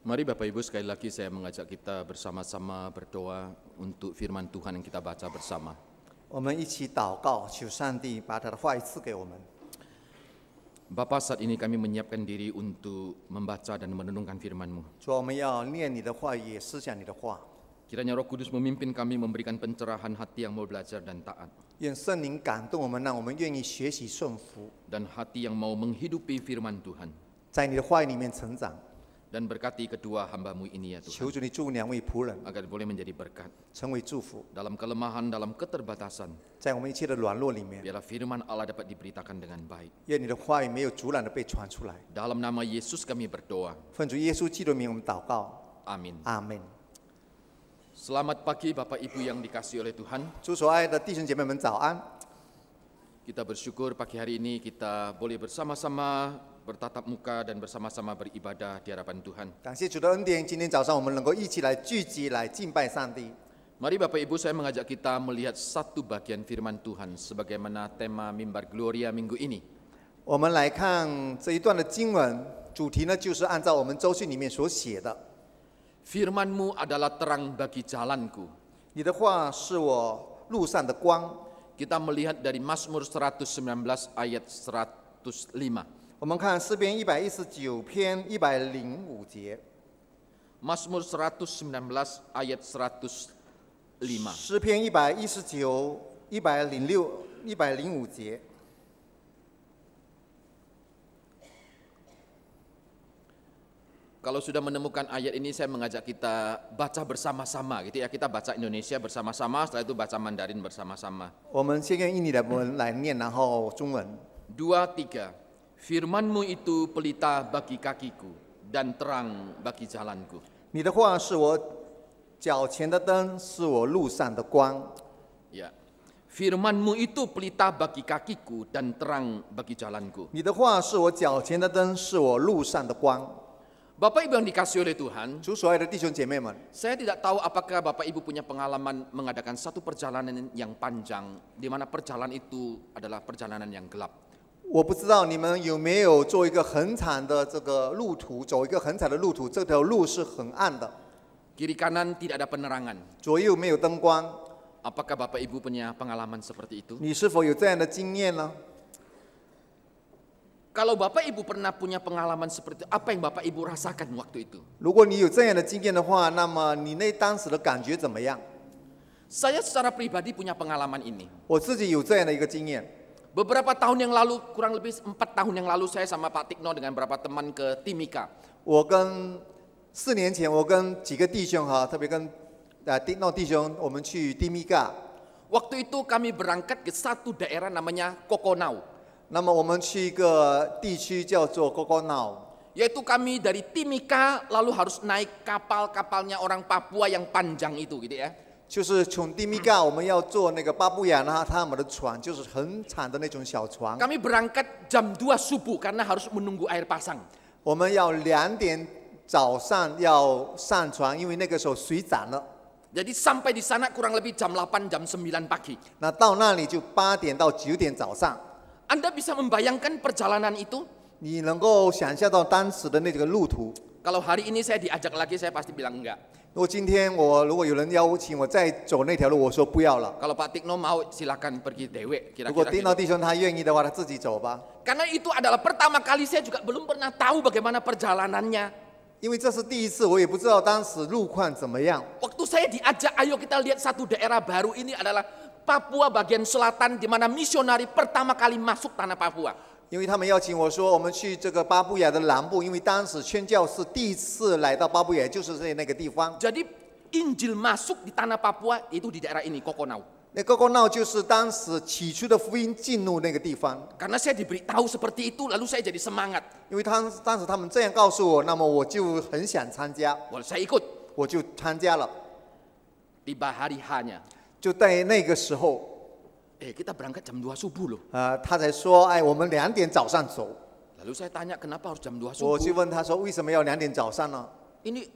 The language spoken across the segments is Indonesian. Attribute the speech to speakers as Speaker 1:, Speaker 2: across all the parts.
Speaker 1: Mari Bapak Ibu, sekali lagi saya mengajak kita bersama-sama berdoa untuk firman Tuhan yang kita baca bersama.
Speaker 2: 我们一起祷告，求上帝把他的话语赐给我们。
Speaker 1: Bapa, saat ini kami menyiapkan diri untuk membaca dan merenungkan firman-Mu.
Speaker 2: 主，我们要念你的话语，也思想你的话。
Speaker 1: Kiranya Roh Kudus memimpin kami, memberikan pencerahan hati yang mau belajar dan taat.
Speaker 2: 愿圣灵感动我们，让我们愿意学习顺服，
Speaker 1: Dan hati yang mau menghidupi firman Tuhan.
Speaker 2: 在你的话语里面成长。
Speaker 1: Dan berkati kedua hamba-Mu ini ya
Speaker 2: 求
Speaker 1: Tuhan.
Speaker 2: 主你祝两位仆人
Speaker 1: Agar boleh menjadi berkat.
Speaker 2: 成为祝福，
Speaker 1: Dalam kelemahan, dalam keterbatasan.
Speaker 2: 在我们一切的软弱里面，
Speaker 1: Biarlah firman Allah dapat diberitakan dengan baik.
Speaker 2: 愿你的话语没有阻拦的被传出来。
Speaker 1: Dalam nama Yesus kami berdoa.
Speaker 2: 奉主耶稣基督的名，我们祷告，
Speaker 1: Amin.
Speaker 2: 阿门。
Speaker 1: Selamat pagi Bapak Ibu yang dikasihi oleh Tuhan.
Speaker 2: 主所爱的弟兄姐妹们，早安！
Speaker 1: Kita bersyukur pagi hari ini kita boleh bersama-sama bertatap muka dan bersama-sama beribadah di hadapan Tuhan.
Speaker 2: 感谢主的恩典，今天早上我们能够一起来聚集来敬拜上帝。
Speaker 1: Mari Bapak Ibu, saya mengajak kita melihat satu bagian firman Tuhan sebagaimana tema Mimbar Gloria minggu ini.
Speaker 2: 我们来看这一段的经文，主题呢就是按照我们周讯里面所写的。
Speaker 1: Firman-Mu adalah terang bagi jalanku.
Speaker 2: 你的话是我路上的光。
Speaker 1: Kita melihat dari Mazmur 119 ayat 105.
Speaker 2: 我们看诗篇119篇105节。
Speaker 1: Mazmur 119 ayat 105.
Speaker 2: 诗篇119、106、105节。
Speaker 1: Kalau sudah menemukan ayat ini, saya mengajak kita baca bersama-sama, gitu ya. Kita baca Indonesia bersama-sama, setelah itu baca Mandarin bersama-sama.
Speaker 2: 我们先用印尼的文来念，然后中文。
Speaker 1: 2, 3. Firman-Mu itu pelita bagi kakiku dan terang bagi jalanku.
Speaker 2: 你的话是我脚前的灯，是我路上的光。
Speaker 1: Ya. Firman-Mu itu pelita bagi kakiku dan terang bagi jalanku.
Speaker 2: 你的话是我脚前的灯，是我路上的光。
Speaker 1: Bapak Ibu yang dikasihi oleh Tuhan,
Speaker 2: 主所爱的弟兄姐妹们，
Speaker 1: saya tidak tahu apakah Bapak Ibu punya pengalaman mengadakan satu perjalanan yang panjang, di mana perjalanan itu adalah perjalanan yang gelap.
Speaker 2: 我不知道你们有没有做一个很长的这个路途，走一个很长的路途，这条路是很暗的，
Speaker 1: Kiri kanan tidak ada penerangan.
Speaker 2: 左右没有灯光。
Speaker 1: Apakah Bapak Ibu punya pengalaman seperti itu?
Speaker 2: 你是否有这样的经验呢？
Speaker 1: Kalau Bapak Ibu pernah punya pengalaman seperti itu, apa yang Bapak Ibu rasakan waktu itu?
Speaker 2: 如果你有这样的经验的话，那么你那当时的感觉怎么样？
Speaker 1: Saya secara pribadi punya pengalaman ini.
Speaker 2: 我自己有这样的一个经验。
Speaker 1: Beberapa tahun yang lalu, kurang lebih 4 tahun yang lalu, saya sama Pak Tikno dengan beberapa teman ke Timika.
Speaker 2: 我跟4年前，我跟几个弟兄哈，特别跟Tikno弟兄，我们去蒂米嘎。
Speaker 1: Waktu itu kami berangkat ke satu daerah namanya Kokonau.
Speaker 2: 那么我们去一个地区叫做 Kokonau，
Speaker 1: Yaitu kami dari Timika lalu harus naik kapal-kapalnya orang Papua yang panjang itu gitu ya.
Speaker 2: 就是从蒂米嘎我们要坐那个巴布亚呢，他们的船就是很长的那种小船。
Speaker 1: Kami berangkat jam 2 subuh karena harus menunggu air pasang.
Speaker 2: 我们要2点早上要上船，因为那个时候水涨了。
Speaker 1: Jadi sampai di sana kurang lebih jam 8, jam 9 pagi.
Speaker 2: 那到那里就8点到9点早上。
Speaker 1: Anda bisa membayangkan perjalanan itu?
Speaker 2: 你能够想象到当时的那个路途？
Speaker 1: Kalau hari ini saya diajak lagi, saya pasti bilang enggak.
Speaker 2: 如果今天如果有人邀请我再走那条路，我说不要了。
Speaker 1: Kalau Pak Tikno mau, silakan pergi dewe.
Speaker 2: 如果
Speaker 1: Kira-kira
Speaker 2: 听到
Speaker 1: gitu.
Speaker 2: 弟兄他愿意的话，他自己走吧。
Speaker 1: Karena itu adalah pertama kali saya juga belum pernah tahu bagaimana perjalanannya.
Speaker 2: 因为这是第一次，我也不知道当时路况怎么样。
Speaker 1: Waktu saya diajak, ayo kita lihat satu daerah baru, ini adalah Papua bagian selatan di mana misionari pertama kali masuk tanah Papua.
Speaker 2: 因为他们邀请我说，我们去这个巴布亚的南部，因为当时宣教士第一次来到巴布亚，就是在那个地方。
Speaker 1: Jadi Injil masuk di tanah Papua itu di daerah ini, Kokonau.
Speaker 2: 那Kokonau就是当时起初的福音进入那个地方。
Speaker 1: Karena saya diberitahu seperti itu, lalu saya jadi semangat.
Speaker 2: 因为当时他们这样告诉我，那么我就很想参加，
Speaker 1: Saya ikut.
Speaker 2: 我就参加了。
Speaker 1: Tiba hari H-nya.
Speaker 2: 就在那个时候，
Speaker 1: Kita berangkat jam 2 subuh loh.
Speaker 2: 他才说，哎，我们2点早上走。
Speaker 1: Lalu saya tanya kenapa harus jam 2
Speaker 2: 我
Speaker 1: subuh?
Speaker 2: 去问他说，为什么要2点早上呢？
Speaker 1: Ini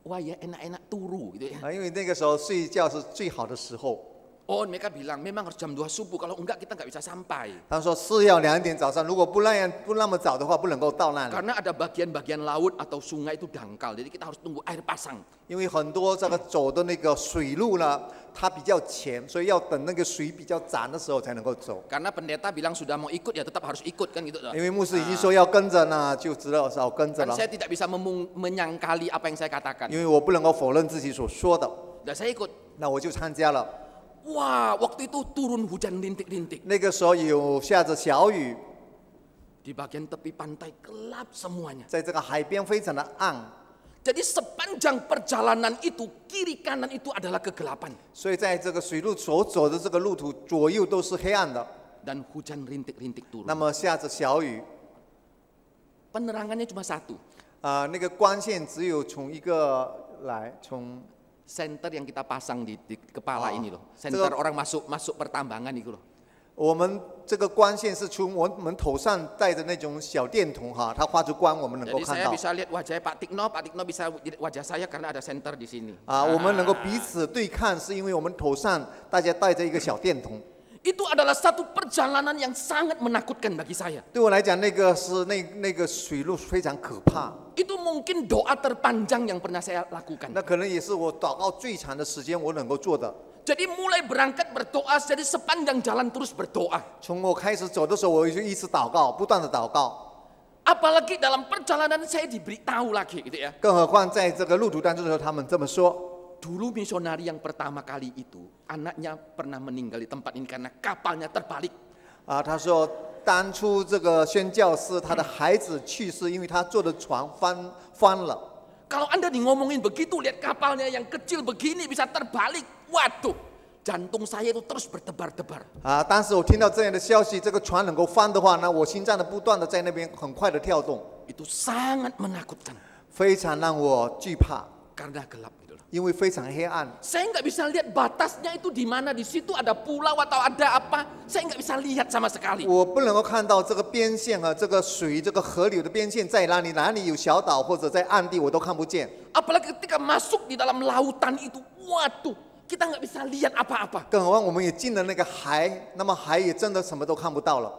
Speaker 1: wah ya enak-enak turu gitu ya.
Speaker 2: 因为那个时候睡觉是最好的时候。
Speaker 1: Oh, mereka bilang memang harus jam 2 subuh, kalau enggak kita nggak bisa sampai.
Speaker 2: 他说是要2点早上，如果不那么早的话，不能够到那里。
Speaker 1: Karena ada bagian-bagian laut atau sungai itu dangkal, jadi kita harus tunggu air pasang.
Speaker 2: 因为很多这个走的那个水路呢，它比较浅，所以要等那个水比较涨的时候才能够走。
Speaker 1: Karena pendeta bilang sudah mau ikut ya tetap harus ikut kan gitu.
Speaker 2: 因为牧师已经说要跟着呢，就只好跟着
Speaker 1: Kan
Speaker 2: 了。
Speaker 1: saya tidak bisa menyangkali apa yang saya katakan.
Speaker 2: 因为我不能够否认自己所说的，
Speaker 1: Dan saya ikut.
Speaker 2: 那我就参加了。
Speaker 1: Wah, waktu itu turun hujan rintik-rintik.
Speaker 2: 那个时候有下着小雨，
Speaker 1: Di bagian tepi pantai gelap semuanya.
Speaker 2: 在这个海边非常的暗，
Speaker 1: Jadi sepanjang perjalanan itu kiri kanan itu adalah kegelapan
Speaker 2: 所以在这个水路所走的这个路途左右都是黑暗的。
Speaker 1: dan hujan rintik-rintik turun.
Speaker 2: 那么下着小雨，
Speaker 1: Penerangannya cuma satu.
Speaker 2: 那个光线只有从一个来从。
Speaker 1: Senter yang kita pasang di kepala ini loh.
Speaker 2: 这
Speaker 1: Senter
Speaker 2: 个
Speaker 1: orang masuk pertambangan itu loh.
Speaker 2: 我们这个光线是从我们头上带着那种小电筒哈，它发出光，我们能够
Speaker 1: Jadi
Speaker 2: 看
Speaker 1: saya
Speaker 2: 到。
Speaker 1: bisa lihat wajah Pak Tikno bisa lihat wajah saya karena ada senter di sini.
Speaker 2: 我们能够彼此对看，是因为我们头上大家带着一个小电筒。
Speaker 1: Itu adalah satu perjalanan yang sangat menakutkan bagi saya.
Speaker 2: 对我来讲，那个是那个水路非常可怕。
Speaker 1: Itu mungkin doa terpanjang yang pernah saya lakukan.
Speaker 2: 那可能也是我祷告最长的时间我能够做的。
Speaker 1: Jadi mulai berangkat berdoa, jadi sepanjang jalan terus berdoa.
Speaker 2: 从我开始走的时候，我就一直祷告，不断的祷告。
Speaker 1: Apalagi dalam perjalanan saya diberitahu lagi gitu ya.
Speaker 2: 更何况在这个路途当中的时候，他们这么说。
Speaker 1: Dulu misionari yang pertama kali itu, anaknya pernah meninggal di tempat ini karena kapalnya terbalik.
Speaker 2: 他说当初这个宣教士他的孩子去世，因为他坐的船翻了。
Speaker 1: Kalau Anda ngomongin begitu, lihat kapalnya yang kecil begini bisa terbalik. Waduh, jantung saya itu terus berdebar-debar.
Speaker 2: 当时我听到这样的消息，这个船能够翻的话，那我心脏的不断的在那边很快的跳动，
Speaker 1: Itu sangat menakutkan
Speaker 2: 非常让我惧怕，
Speaker 1: karena gelap gitu loh.
Speaker 2: 因为非常黑暗。
Speaker 1: Saya nggak bisa lihat batasnya itu di mana, di situ ada pulau atau ada apa, saya nggak bisa lihat sama sekali.
Speaker 2: 我不能够看到这个边线和这个水、这个河流的边线在哪里，哪里有小岛或者在岸地，我都看不见。
Speaker 1: Apalagi ketika masuk di dalam lautan itu, waduh, kita nggak bisa lihat apa-apa.
Speaker 2: 更何况我们也进了那个海，那么海也真的什么都看不到了。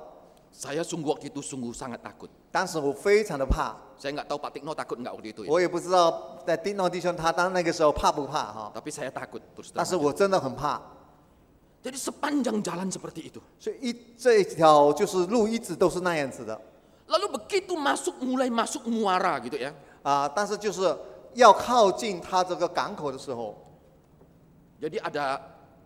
Speaker 1: Saya sungguh waktu itu sungguh sangat takut.
Speaker 2: 当时我非常的怕，
Speaker 1: Saya nggak tahu Pak Tikno takut nggak waktu itu ya.
Speaker 2: 我也不知道在丁诺弟兄他当那个时候怕不怕哈，
Speaker 1: Tapi saya takut terus
Speaker 2: 但是
Speaker 1: terang.
Speaker 2: 我真的很怕。
Speaker 1: Jadi sepanjang jalan seperti itu.
Speaker 2: 所以这一条就是路一直都是那样子的
Speaker 1: Lalu begitu mulai masuk muara gitu ya.
Speaker 2: 但是就是要靠近它这个港口的时候，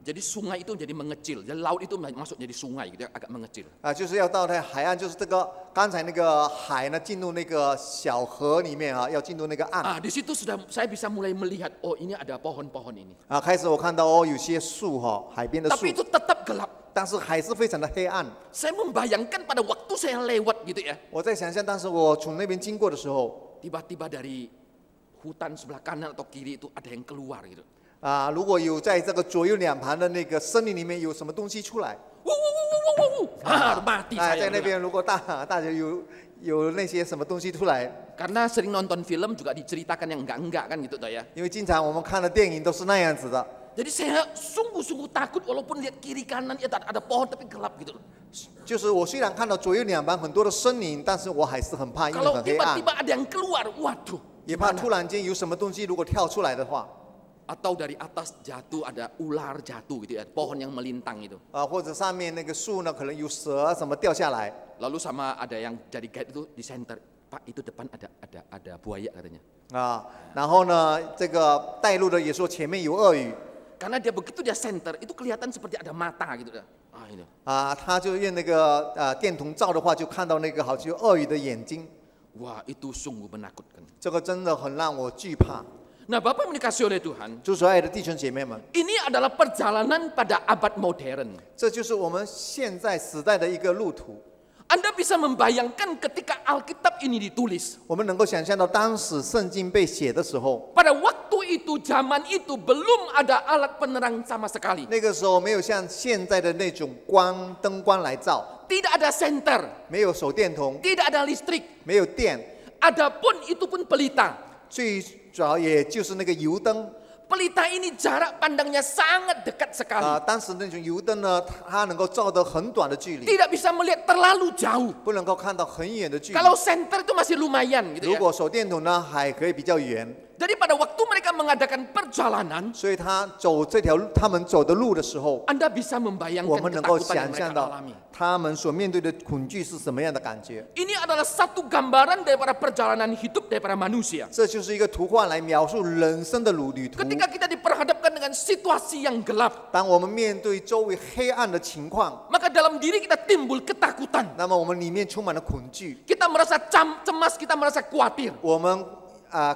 Speaker 1: Jadi sungai itu jadi mengecil. Jadi laut itu masuk jadi sungai gitu ya, agak mengecil.
Speaker 2: 就是要到那海岸，就是这个刚才那个海呢进入那个小河里面要进入那个岸
Speaker 1: Di situ sudah saya bisa mulai melihat, oh ini ada pohon-pohon ini.
Speaker 2: 开始我看到有些树海边的树
Speaker 1: Tapi，itu tetap gelap.
Speaker 2: 但是还是非常的黑暗。
Speaker 1: Saya membayangkan pada waktu saya lewat gitu ya.
Speaker 2: 我在想象，当时我从那边经过的时候，
Speaker 1: Tiba-tiba dari hutan sebelah kanan atau kiri itu ada yang keluar gitu.
Speaker 2: 如果有在这个左右两旁的那个森林里面有什么东西出来，
Speaker 1: Mati
Speaker 2: 在
Speaker 1: saya.
Speaker 2: 那边如果大家有那些什么东西出来，
Speaker 1: Karena sering nonton film juga diceritakan yang enggak-enggak kan gitu ya.
Speaker 2: 因为经常我们看的电影都是那样子的。
Speaker 1: Jadi saya sungguh-sungguh takut walaupun lihat kiri kanan ya ada pohon tapi gelap gitu loh.
Speaker 2: 就是我虽然看到左右两旁很多的森林，但是我还是很怕，因为
Speaker 1: Kalau
Speaker 2: 很黑暗，
Speaker 1: tiba-tiba ada yang keluar, waduh.
Speaker 2: 也怕
Speaker 1: gimana?
Speaker 2: 突然间有什么东西如果跳出来的话，
Speaker 1: Atau dari atas jatuh ada ular jatuh gitu ya, pohon yang melintang itu.
Speaker 2: 或者上面那个树呢可能有蛇什么掉下来，
Speaker 1: Lalu sama ada yang jadi guide itu di center, Pak itu depan ada buaya katanya.
Speaker 2: 然后呢这个带路的也说前面有鳄鱼，
Speaker 1: Karena dia begitu dia center itu kelihatan seperti ada mata gitu ya. Ini.
Speaker 2: 他就用那个电筒照的话，就看到那个好像有鳄鱼的眼睛，
Speaker 1: Wah itu sungguh menakutkan.
Speaker 2: 这个真的很让我惧怕。
Speaker 1: Nah Bapak yang dikasih oleh Tuhan,
Speaker 2: 主所爱的弟兄姐妹们，
Speaker 1: ini adalah perjalanan pada abad modern.
Speaker 2: 这就是我们现在时代的一个路途。
Speaker 1: Anda bisa membayangkan ketika Alkitab ini ditulis.
Speaker 2: 我们能够想象到当时圣经被写的时候，
Speaker 1: Pada waktu itu, zaman itu belum ada alat penerang sama sekali.
Speaker 2: 那个时候没有像现在的那种灯光来照，
Speaker 1: Tidak ada senter,
Speaker 2: 没有手电筒，
Speaker 1: tidak ada listrik.
Speaker 2: 没有电，
Speaker 1: Adapun itu pun pelita.
Speaker 2: 最主要也就是那个油灯。
Speaker 1: pelita ini jarak pandangnya sangat dekat sekali.
Speaker 2: 当时那种油灯呢，它能够照得很短的距离，
Speaker 1: Tidak bisa melihat terlalu jauh.
Speaker 2: 不能够看到很远的距离。
Speaker 1: Kalau senter itu masih lumayan gitu
Speaker 2: 如
Speaker 1: ya.
Speaker 2: 果手电筒呢，还可以比较远，
Speaker 1: Jadi pada waktu mereka mengadakan perjalanan,
Speaker 2: 所以他们走的路的时候，
Speaker 1: Anda bisa
Speaker 2: 我
Speaker 1: membayangkan
Speaker 2: 们能够
Speaker 1: ketakutan yang
Speaker 2: 想象
Speaker 1: mereka
Speaker 2: 到
Speaker 1: alami.
Speaker 2: 他们所面对的恐惧是什么样的感觉。
Speaker 1: Ini adalah satu gambaran daripada perjalanan hidup daripada manusia.
Speaker 2: 这就是一个图画来描述人生的旅途。
Speaker 1: Ketika kita diperhadapkan dengan situasi yang gelap,
Speaker 2: 当我们面对周围黑暗的情况，
Speaker 1: maka dalam diri kita timbul ketakutan.
Speaker 2: 那么我们里面充满了恐惧，
Speaker 1: Kita merasa cemas, kita merasa khawatir.
Speaker 2: 我们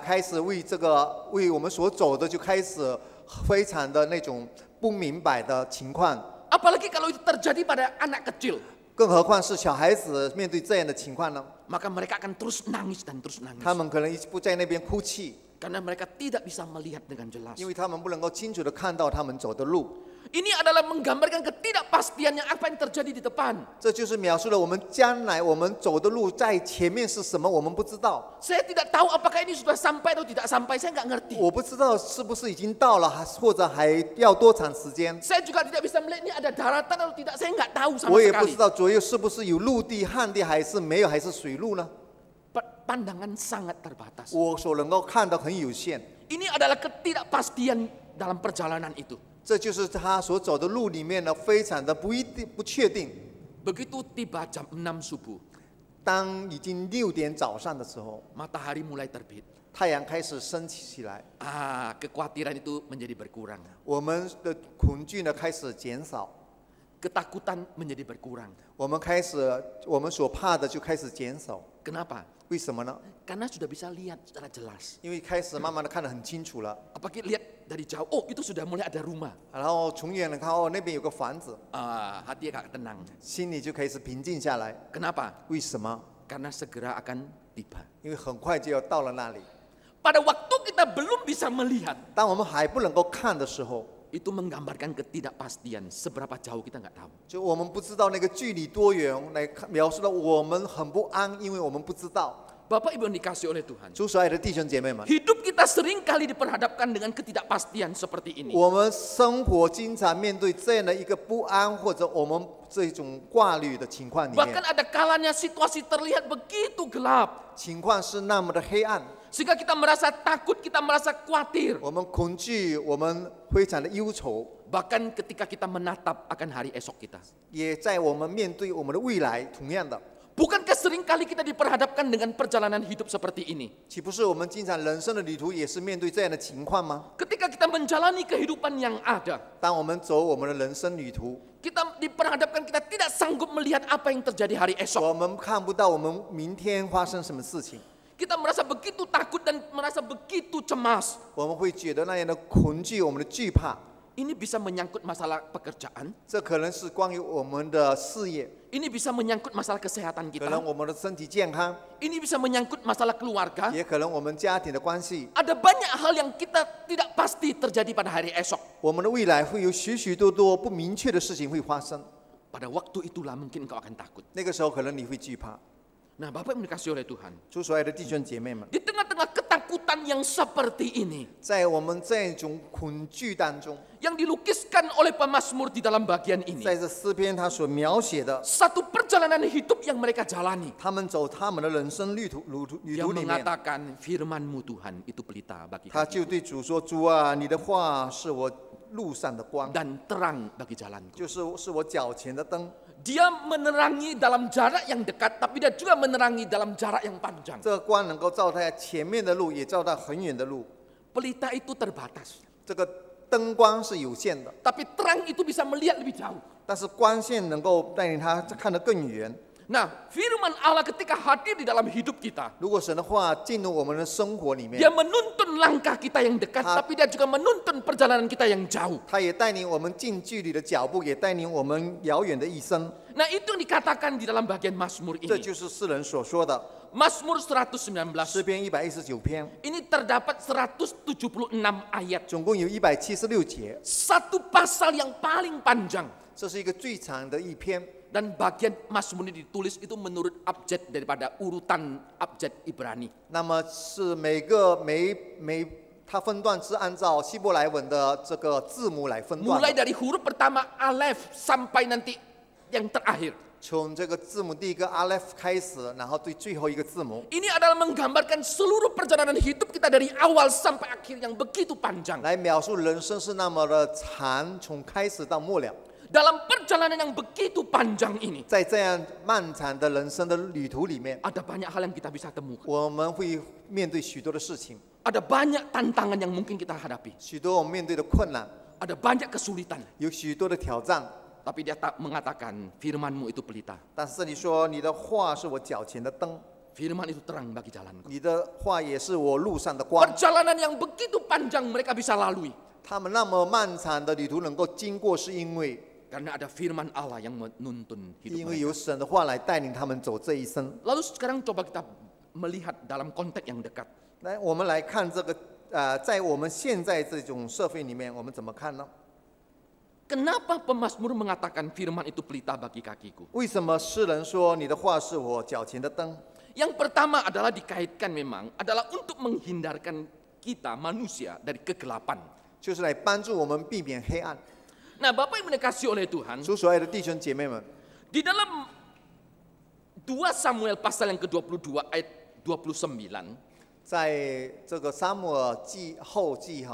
Speaker 2: 开始为我们所走的就开始非常的那种不明白的情况。
Speaker 1: Apalagi kalau itu terjadi pada anak kecil,
Speaker 2: 更何况是小孩子面对这样的情况呢？
Speaker 1: maka mereka akan terus nangis dan terus nangis.
Speaker 2: 他们可能不在那边哭泣，
Speaker 1: Karena mereka tidak bisa melihat dengan jelas.
Speaker 2: 因为他们不能够清楚的看到他们走的路。
Speaker 1: Ini adalah menggambarkan ketidakpastian yang apa yang terjadi di depan.
Speaker 2: 这就是描述了我们将来我们走的路在前面是什么，我们不知道。
Speaker 1: Saya tidak tahu apakah ini sudah sampai atau tidak sampai, saya nggak ngerti.
Speaker 2: 我不知道是不是已经到了，或者还要多长时间。
Speaker 1: Saya juga tidak bisa melihat ini ada daratan atau tidak, saya nggak tahu sama
Speaker 2: 我也不
Speaker 1: sekali.
Speaker 2: 知道左右是不是有陆地、旱地，还是没有，还是水路呢？
Speaker 1: Pandangan sangat terbatas.
Speaker 2: 我所能够看到很有限。
Speaker 1: Ini adalah ketidakpastian dalam perjalanan itu.
Speaker 2: 这就是他所走的路里面呢，非常的不确定。
Speaker 1: Begitu tiba jam 6 subuh,
Speaker 2: 当已经6点早上的时候，
Speaker 1: matahari mulai terbit.
Speaker 2: 太阳开始升起来，
Speaker 1: Kekhawatiran itu menjadi berkurang.
Speaker 2: 我们的恐惧呢开始减少，
Speaker 1: Ketakutan menjadi berkurang.
Speaker 2: 我们所怕的就开始减少。
Speaker 1: Kenapa?
Speaker 2: 为什么呢？
Speaker 1: Karena sudah bisa lihat secara jelas.
Speaker 2: 因为开始慢慢的看得很清楚了，
Speaker 1: Apalagi lihat dari jauh, oh itu sudah mulai ada rumah.
Speaker 2: 然后从远了看，哦，那边有个房子，
Speaker 1: Hati agak tenang.
Speaker 2: 心里就开始平静下来。
Speaker 1: Kenapa?
Speaker 2: 为什么？
Speaker 1: Karena segera akan tiba.
Speaker 2: 因为很快就要到了那里。
Speaker 1: Pada waktu kita belum bisa melihat,
Speaker 2: 当我们还不能够看的时候，
Speaker 1: itu menggambarkan ketidakpastian. Seberapa jauh kita nggak tahu.
Speaker 2: 就我们不知道那个距离多远，来描述了我们很不安，因为我们不知道。
Speaker 1: Bapak Ibu yang dikasih oleh Tuhan.
Speaker 2: 主所爱的弟兄姐妹们，
Speaker 1: Hidup kita sering kali diperhadapkan dengan ketidakpastian seperti ini.
Speaker 2: 我们生活经常面对这样的一个不安，或者我们这种挂虑的情况里
Speaker 1: Bahkan
Speaker 2: 面，
Speaker 1: ada kalanya situasi terlihat begitu gelap.
Speaker 2: 情况是那么的黑暗，
Speaker 1: Sehingga kita merasa takut, kita merasa khawatir.
Speaker 2: 我们恐惧，我们非常的忧愁，
Speaker 1: Bahkan ketika kita menatap akan hari esok kita.
Speaker 2: 也在我们面对我们的未来，同样的，
Speaker 1: Bukankah seringkali kita diperhadapkan dengan perjalanan hidup seperti ini?
Speaker 2: 岂不是我们经常人生的旅途也是面对这样的情况吗？
Speaker 1: Ketika kita menjalani kehidupan yang ada,
Speaker 2: 当我们走我们的人生旅途，
Speaker 1: kita diperhadapkan kita tidak sanggup melihat apa yang terjadi hari esok.
Speaker 2: 我们看不到我们明天发生什么事情，
Speaker 1: Kita merasa begitu takut dan merasa begitu cemas.
Speaker 2: 我们会觉得那样的恐惧，我们的惧怕，
Speaker 1: Ini bisa menyangkut masalah pekerjaan.
Speaker 2: 这可能是关于我们的事业，
Speaker 1: Ini bisa menyangkut masalah kesehatan
Speaker 2: 可
Speaker 1: kita.
Speaker 2: 能我们的身体健康，
Speaker 1: Ini bisa menyangkut masalah keluarga.
Speaker 2: 也可能我们家庭的关系。
Speaker 1: Ada banyak hal yang kita tidak pasti terjadi pada hari esok.
Speaker 2: 我们的未来会有许许多多不明确的事情会发生，
Speaker 1: Pada waktu itulah mungkin engkau akan takut.
Speaker 2: 那个时候可能你会惧怕。
Speaker 1: Nah, Bapak yang dikasih oleh Tuhan.
Speaker 2: 主所爱的弟兄姐妹们，
Speaker 1: Di tengah-tengah ketakutan yang seperti ini,
Speaker 2: 在我们这种恐惧当中，
Speaker 1: yang dilukiskan oleh pemazmur di dalam bagian ini,
Speaker 2: 在这诗篇他所描写的，
Speaker 1: satu perjalanan hidup yang mereka jalani,
Speaker 2: 他们走他们的人生旅途
Speaker 1: yang
Speaker 2: 里面，
Speaker 1: mengatakan firman-Mu Tuhan itu pelita bagi
Speaker 2: 他
Speaker 1: kami
Speaker 2: 就对主说：“主啊，你的话是我路上的光，
Speaker 1: dan terang bagi jalanku.
Speaker 2: 是我脚前的灯。
Speaker 1: Dia menerangi dalam jarak yang dekat, tapi dia juga menerangi dalam jarak yang panjang.
Speaker 2: 这个光能够照在前面的路，也照到很远的路。
Speaker 1: Pelita itu terbatas,
Speaker 2: 这个灯光是有限的，
Speaker 1: tapi terang itu bisa melihat lebih jauh.
Speaker 2: 但是光线能够带领他看得更远。
Speaker 1: Nah, firman Allah ketika hadir di dalam hidup kita,
Speaker 2: 如果神的话进入我们的生活里面，
Speaker 1: dia menuntun langkah kita yang dekat, tapi dia juga menuntun perjalanan kita yang jauh.
Speaker 2: 他也带领我们近距离的脚步，也带领我们遥远的一生。
Speaker 1: Nah, itu yang dikatakan di dalam bagian Mazmur
Speaker 2: 这
Speaker 1: ini.
Speaker 2: 就是诗人所说的
Speaker 1: Mazmur 119.
Speaker 2: 诗篇119篇，
Speaker 1: Ini terdapat 176 ayat.
Speaker 2: 总共有176节，
Speaker 1: Satu pasal yang paling panjang.
Speaker 2: 这是一个最长的一篇。
Speaker 1: Dan bagian Mazmur ini ditulis itu menurut abjad daripada urutan abjad Ibrani.
Speaker 2: 那么是它分段是按照希伯来文的这个字母来分段
Speaker 1: Mulai
Speaker 2: 的，
Speaker 1: dari huruf pertama Alef sampai nanti yang terakhir.
Speaker 2: 从这个字母第一个 Aleph 开始，然后对最后一个字母，
Speaker 1: Ini adalah menggambarkan seluruh perjalanan hidup kita dari awal sampai akhir yang begitu panjang.
Speaker 2: 来描述人生是那么的长，从开始到末了。
Speaker 1: Dalam perjalanan yang begitu panjang ini,
Speaker 2: 在这样漫长的人生的旅途里面，
Speaker 1: ada banyak hal yang kita bisa temukan.
Speaker 2: 我们会面对许多的事情，
Speaker 1: Ada banyak tantangan yang mungkin kita hadapi.
Speaker 2: 许多我们面对的困难，
Speaker 1: Ada banyak kesulitan.
Speaker 2: 有许多的挑战。
Speaker 1: Tapi dia tak mengatakan firman-Mu itu pelita.
Speaker 2: 但是这里说，你的话是我脚前的灯，
Speaker 1: Firman itu terang bagi jalanku.
Speaker 2: 你的话也是我路上的光。
Speaker 1: Perjalanan yang begitu panjang mereka bisa lalui.
Speaker 2: 他们那么漫长的旅途能够经过，是因为
Speaker 1: Karena ada firman Allah yang menuntun hidup
Speaker 2: 因为
Speaker 1: mereka.
Speaker 2: 有神的话来带领他们走这一生。
Speaker 1: Lalu sekarang coba kita melihat dalam konteks yang dekat.
Speaker 2: 来，我们来看这个，在我们现在这种社会里面，我们怎么看呢？
Speaker 1: Kenapa pemazmur mengatakan firman itu pelita bagi kakiku?
Speaker 2: 为什么诗人说你的话是我脚前的灯？
Speaker 1: Yang pertama adalah dikaitkan memang adalah untuk menghindarkan kita manusia dari kegelapan.
Speaker 2: 就是来帮助我们避免黑暗。
Speaker 1: Nah, Bapak yang dikasihi oleh Tuhan,
Speaker 2: 主所爱的弟兄姐妹们，
Speaker 1: di dalam 2 Samuel pasal yang ke-22 ayat 29,
Speaker 2: 在这个撒母耳记后记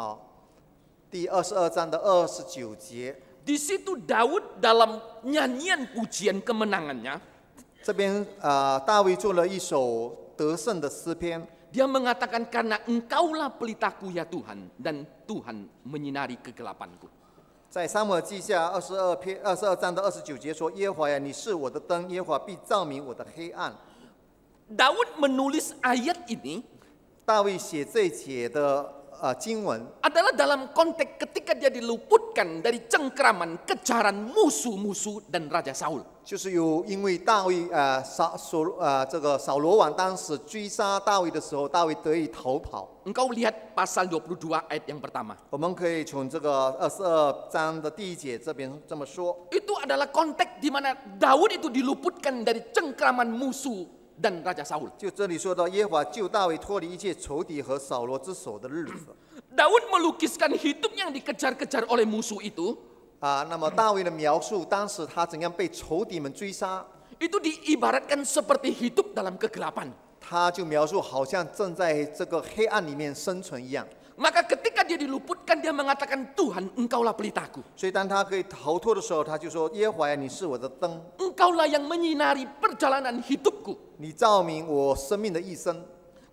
Speaker 2: 第22章的29节，
Speaker 1: di situ Daud dalam nyanyian pujian kemenangannya,
Speaker 2: 这边大卫做了一首得胜的诗篇，
Speaker 1: dia mengatakan karena Engkaulah pelitaku ya Tuhan dan Tuhan menyinari kegelapanku.
Speaker 2: 在撒母耳记下22章的29节说：“耶和华呀，你是我的灯，耶和华必照明我的黑暗。”
Speaker 1: Daud menulis ayat ini
Speaker 2: 大卫写这一节的经文，
Speaker 1: adalah dalam konteks ketika dia diluputkan dari cengkraman kejaran musuh-musuh dan Raja Saul.
Speaker 2: 就是因为大卫这个扫罗王当时追杀大卫的时候，大卫得以逃跑。
Speaker 1: Engkau lihat pasal 22 ayat yang pertama.
Speaker 2: 我们可以从这个22章的第1节这边这么说，
Speaker 1: Itu adalah konteks di mana Daud itu diluputkan dari cengkraman musuh dan Raja Saul.
Speaker 2: 就这里说到耶和华救大卫脱离一切仇敌和扫罗之手的日子。
Speaker 1: Daud melukiskan hidup yang dikejar-kejar oleh musuh itu.
Speaker 2: 那么大卫的描述，当时他怎样被仇敌们追杀，
Speaker 1: Itu diibaratkan seperti hidup dalam kegelapan.
Speaker 2: 他就描述好像正在这个黑暗里面生存一样。
Speaker 1: Maka ketika dia diluputkan, dia mengatakan, Tuhan, Engkaulah pelitaku.
Speaker 2: 所以当他可以逃脱的时候，他就说：“耶和华呀，你是我的灯，
Speaker 1: Engkaulah yang menyinari perjalanan hidupku.
Speaker 2: 你照明我生命的一生。”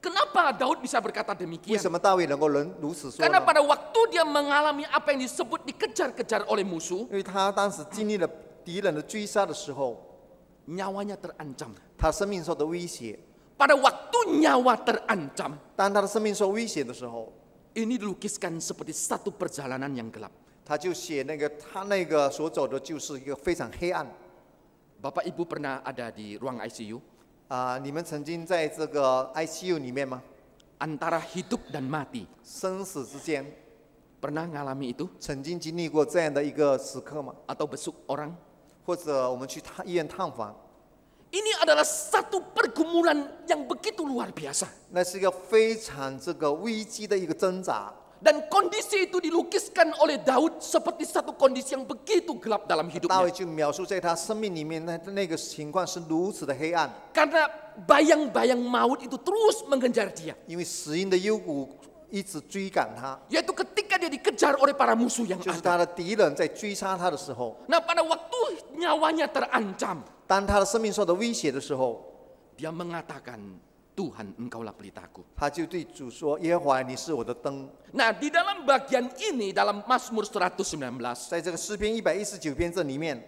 Speaker 1: Kenapa Daud bisa berkata
Speaker 2: 为
Speaker 1: demikian?
Speaker 2: 什么大卫能够如此说
Speaker 1: Karena
Speaker 2: 呢？
Speaker 1: pada waktu dia mengalami apa yang disebut dikejar-kejar oleh musuh,
Speaker 2: 因为他当时经历了敌人的追杀的时候，
Speaker 1: nyawanya terancam.
Speaker 2: 他生命受到威胁。
Speaker 1: Pada waktu nyawa terancam,
Speaker 2: 当他的生命受威胁的时候，
Speaker 1: ini dilukiskan seperti satu perjalanan yang gelap.
Speaker 2: 他就写他那个所走的就是一个非常黑暗。
Speaker 1: Bapak Ibu pernah ada di ruang ICU?
Speaker 2: 你们曾经在这个 ICU 里面吗？
Speaker 1: Antara hidup dan mati.
Speaker 2: 生死之间，
Speaker 1: Pernah ngalami itu?
Speaker 2: 曾经经历过这样的一个时刻吗？
Speaker 1: Atau besuk orang?
Speaker 2: 或者我们去医院探访，
Speaker 1: Ini adalah satu pergumulan yang begitu luar biasa.
Speaker 2: 那是一个非常这个危机的一个挣扎。
Speaker 1: Dan kondisi itu dilukiskan oleh Daud seperti satu kondisi yang begitu gelap dalam
Speaker 2: 大卫
Speaker 1: hidupnya.
Speaker 2: 就描述在他生命里面那个情况是如此的黑暗，
Speaker 1: Karena bayang-bayang maut itu terus mengejar dia.
Speaker 2: 因为死因的幽谷一直追赶他，
Speaker 1: Yaitu ketika dia dikejar oleh para musuh yang
Speaker 2: 就是
Speaker 1: ada.
Speaker 2: 他的敌人在追杀他的时候，
Speaker 1: Nah, pada waktu nyawanya terancam,
Speaker 2: 当他的生命受到威胁的时候，
Speaker 1: dia mengatakan, Tuhan, Engkaulah pelitaku.
Speaker 2: 他就对主说：“耶和华，你是我的灯。
Speaker 1: Nah, di dalam bagian ini, dalam Mazmur 119, ”
Speaker 2: 在这个诗篇119篇这里面，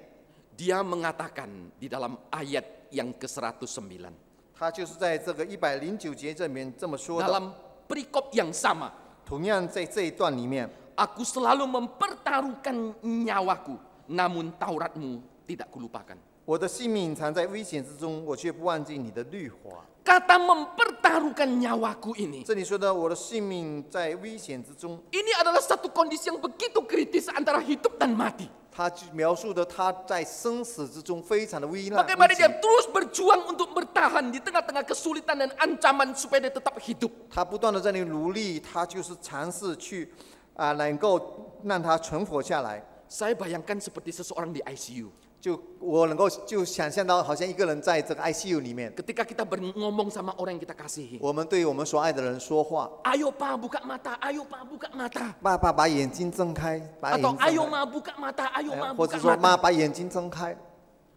Speaker 1: dia mengatakan di dalam ayat yang ke-109.
Speaker 2: 他就是在这个109节这里面这么说的。
Speaker 1: Dalam perikop yang sama,
Speaker 2: 同样在这一段里面，
Speaker 1: aku selalu mempertaruhkan nyawaku, namun Tauratmu tidak kulupakan.
Speaker 2: 我的性命藏在危险之中，我却不忘记你的律法。
Speaker 1: Kata mempertaruhkan nyawaku ini,
Speaker 2: 这里说的我的性命在危险之中，
Speaker 1: ini adalah satu kondisi yang begitu kritis antara hidup dan mati.
Speaker 2: 他描述的他在生死之中非常的危难。
Speaker 1: Bagaimana dia terus berjuang untuk bertahan di tengah-tengah kesulitan dan ancaman supaya dia tetap hidup.
Speaker 2: 他不断的在那里努力，他就是尝试去能够让他存活下来。
Speaker 1: Saya bayangkan seperti seseorang di ICU.
Speaker 2: 我能够想象到，好像一个人在这个 ICU 里面，
Speaker 1: Ketika kita ngomong sama orang yang kita kasihi.
Speaker 2: 我们对我们所爱的人说话，
Speaker 1: Ayo pa buka mata, ayo pa buka mata.
Speaker 2: 爸爸把眼睛睁开，把眼
Speaker 1: Atau
Speaker 2: 睛
Speaker 1: ayo
Speaker 2: 睁
Speaker 1: ma buka mata, ayo ma
Speaker 2: 开，或
Speaker 1: buka
Speaker 2: 者说
Speaker 1: mata.
Speaker 2: 妈把眼睛睁开。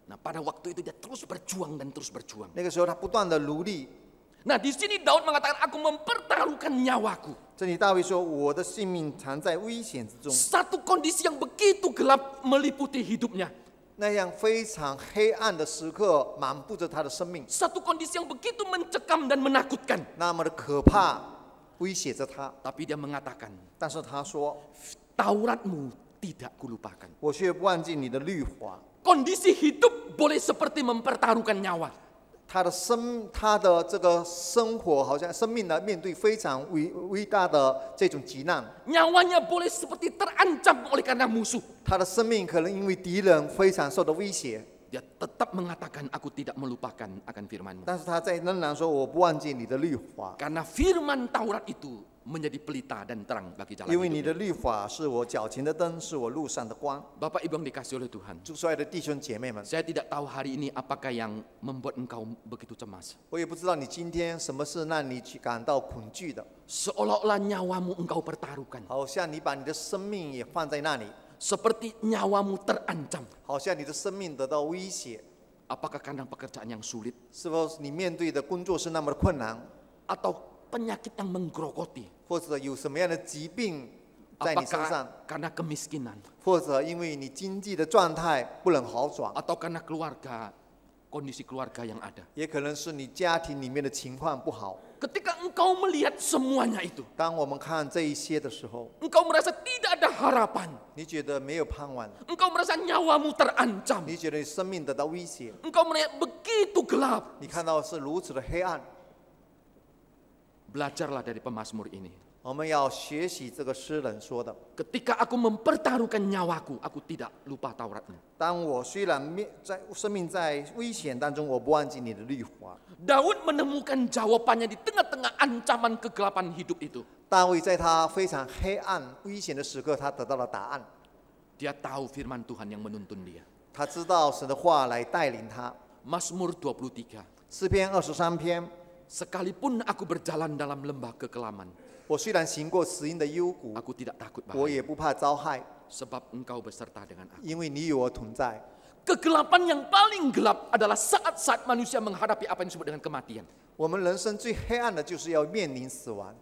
Speaker 1: Nah, pada waktu itu dia terus berjuang dan terus berjuang.
Speaker 2: 那个时候他不断的努力。
Speaker 1: Nah, di sini Daud mengatakan, aku mempertaruhkan nyawaku.
Speaker 2: 这里大卫说：“我的性命藏在危险之中。”
Speaker 1: Satu kondisi yang begitu gelap meliputi hidupnya.
Speaker 2: 那样非常黑暗的时刻满布着他的生命，
Speaker 1: Satu kondisi yang begitu mencekam dan menakutkan.
Speaker 2: 那么的可怕，威胁着他。
Speaker 1: Tapi dia mengatakan,
Speaker 2: 但是他说
Speaker 1: Tauratmu tidak kulupakan.：“
Speaker 2: 我却不忘记你的律法。”
Speaker 1: Kondisi hidup boleh seperti mempertaruhkan nyawa.
Speaker 2: 他的这个生活好像生命呢，面对非常伟大的这种急难，
Speaker 1: Nyawanya boleh seperti terancam oleh karena musuh.
Speaker 2: 他的生命可能因为敌人非常受到威胁，
Speaker 1: Dia tetap mengatakan, aku tidak melupakan akan firman-Mu.
Speaker 2: 但是他仍然说：“我不忘记你的律法，
Speaker 1: Karena firman Taurat itu menjadi pelita dan terang bagi jalan
Speaker 2: 因为你
Speaker 1: hidupnya.
Speaker 2: 的律法是我脚前的灯，是我路上的光。
Speaker 1: Bapak Ibu yang dikasih oleh Tuhan. ”
Speaker 2: 诸所爱的弟兄姐妹们，
Speaker 1: Saya tidak tahu hari ini apakah yang membuat engkau begitu cemas.
Speaker 2: 我也不知道你今天什么是让你去感到恐惧的，
Speaker 1: Seolah-olah nyawamu engkau pertaruhkan.
Speaker 2: 好像你把你的生命也放在那里，
Speaker 1: Seperti nyawamu terancam.
Speaker 2: 好像你的生命得到威胁。
Speaker 1: Apakah karena pekerjaan yang sulit?
Speaker 2: 是否你面对的工作是那么的困难，
Speaker 1: Atau penyakit yang menggerogoti?
Speaker 2: 或者有什么样的疾病在你身上，
Speaker 1: Apakah karena kemiskinan?
Speaker 2: 或者因为你经济的状态不能好转，
Speaker 1: Atau karena kondisi keluarga yang ada?
Speaker 2: 也可能是你家庭里面的情况不好。
Speaker 1: Ketika engkau melihat semuanya itu,
Speaker 2: 当我们看这一些的时候，
Speaker 1: engkau merasa tidak ada harapan.
Speaker 2: 你觉得没有盼望，
Speaker 1: Engkau merasa nyawamu terancam.
Speaker 2: 你觉得你生命得到威胁，
Speaker 1: Engkau melihat begitu gelap.
Speaker 2: 你看到是如此的黑暗。
Speaker 1: Belajarlah dari pemazmur ini.
Speaker 2: 我们要学习这个诗人说的：
Speaker 1: Ketika aku mempertaruhkan nyawaku, aku tidak lupa Tauratmu.
Speaker 2: 当我虽然在生命在危险当中，我不忘记你的律法。
Speaker 1: Daud menemukan jawabannya di tengah-tengah ancaman kegelapan hidup itu.
Speaker 2: 大卫在他非常黑暗、危险的时刻，他得到了答案。
Speaker 1: Dia tahu firman Tuhan yang menuntun dia.
Speaker 2: 他知道神的话来带领他。
Speaker 1: Mazmur 23.
Speaker 2: 诗篇23篇，
Speaker 1: Sekalipun aku berjalan dalam lembah kekelaman,
Speaker 2: 我虽然行过死荫的幽谷，
Speaker 1: aku tidak takut
Speaker 2: 我
Speaker 1: bahaya,
Speaker 2: 也不怕遭害，
Speaker 1: sebab engkau beserta dengan aku.
Speaker 2: 因为你与我同在。
Speaker 1: Kegelapan yang paling gelap adalah saat-saat manusia menghadapi apa yang disebut dengan kematian.
Speaker 2: 我们人生最黑暗的就是要面临死亡，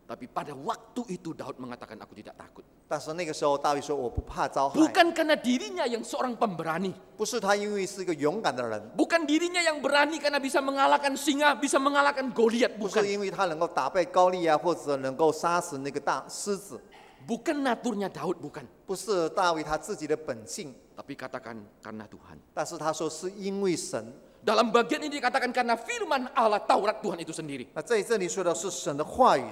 Speaker 1: Tapi pada waktu itu Daud mengatakan, aku tidak takut.
Speaker 2: 但是那个时候大卫说：“我不怕遭害。”
Speaker 1: Bukan karena dirinya yang seorang pemberani.
Speaker 2: 不是他因为是一个勇敢的人，
Speaker 1: Bukan dirinya yang berani karena bisa mengalahkan singa, bisa mengalahkan Goliat.
Speaker 2: 不是
Speaker 1: Bukan.
Speaker 2: 因为他能够打败高利亚，或者能够杀死那个大狮子，
Speaker 1: Bukan naturnya Daud, bukan.
Speaker 2: 不是大卫他自己的本性，
Speaker 1: Tapi katakan karena Tuhan.
Speaker 2: 但是他说是因为神。
Speaker 1: Dalam bagian ini dikatakan karena firman Allah Taurat Tuhan itu sendiri.
Speaker 2: 那在这里说的是神的话语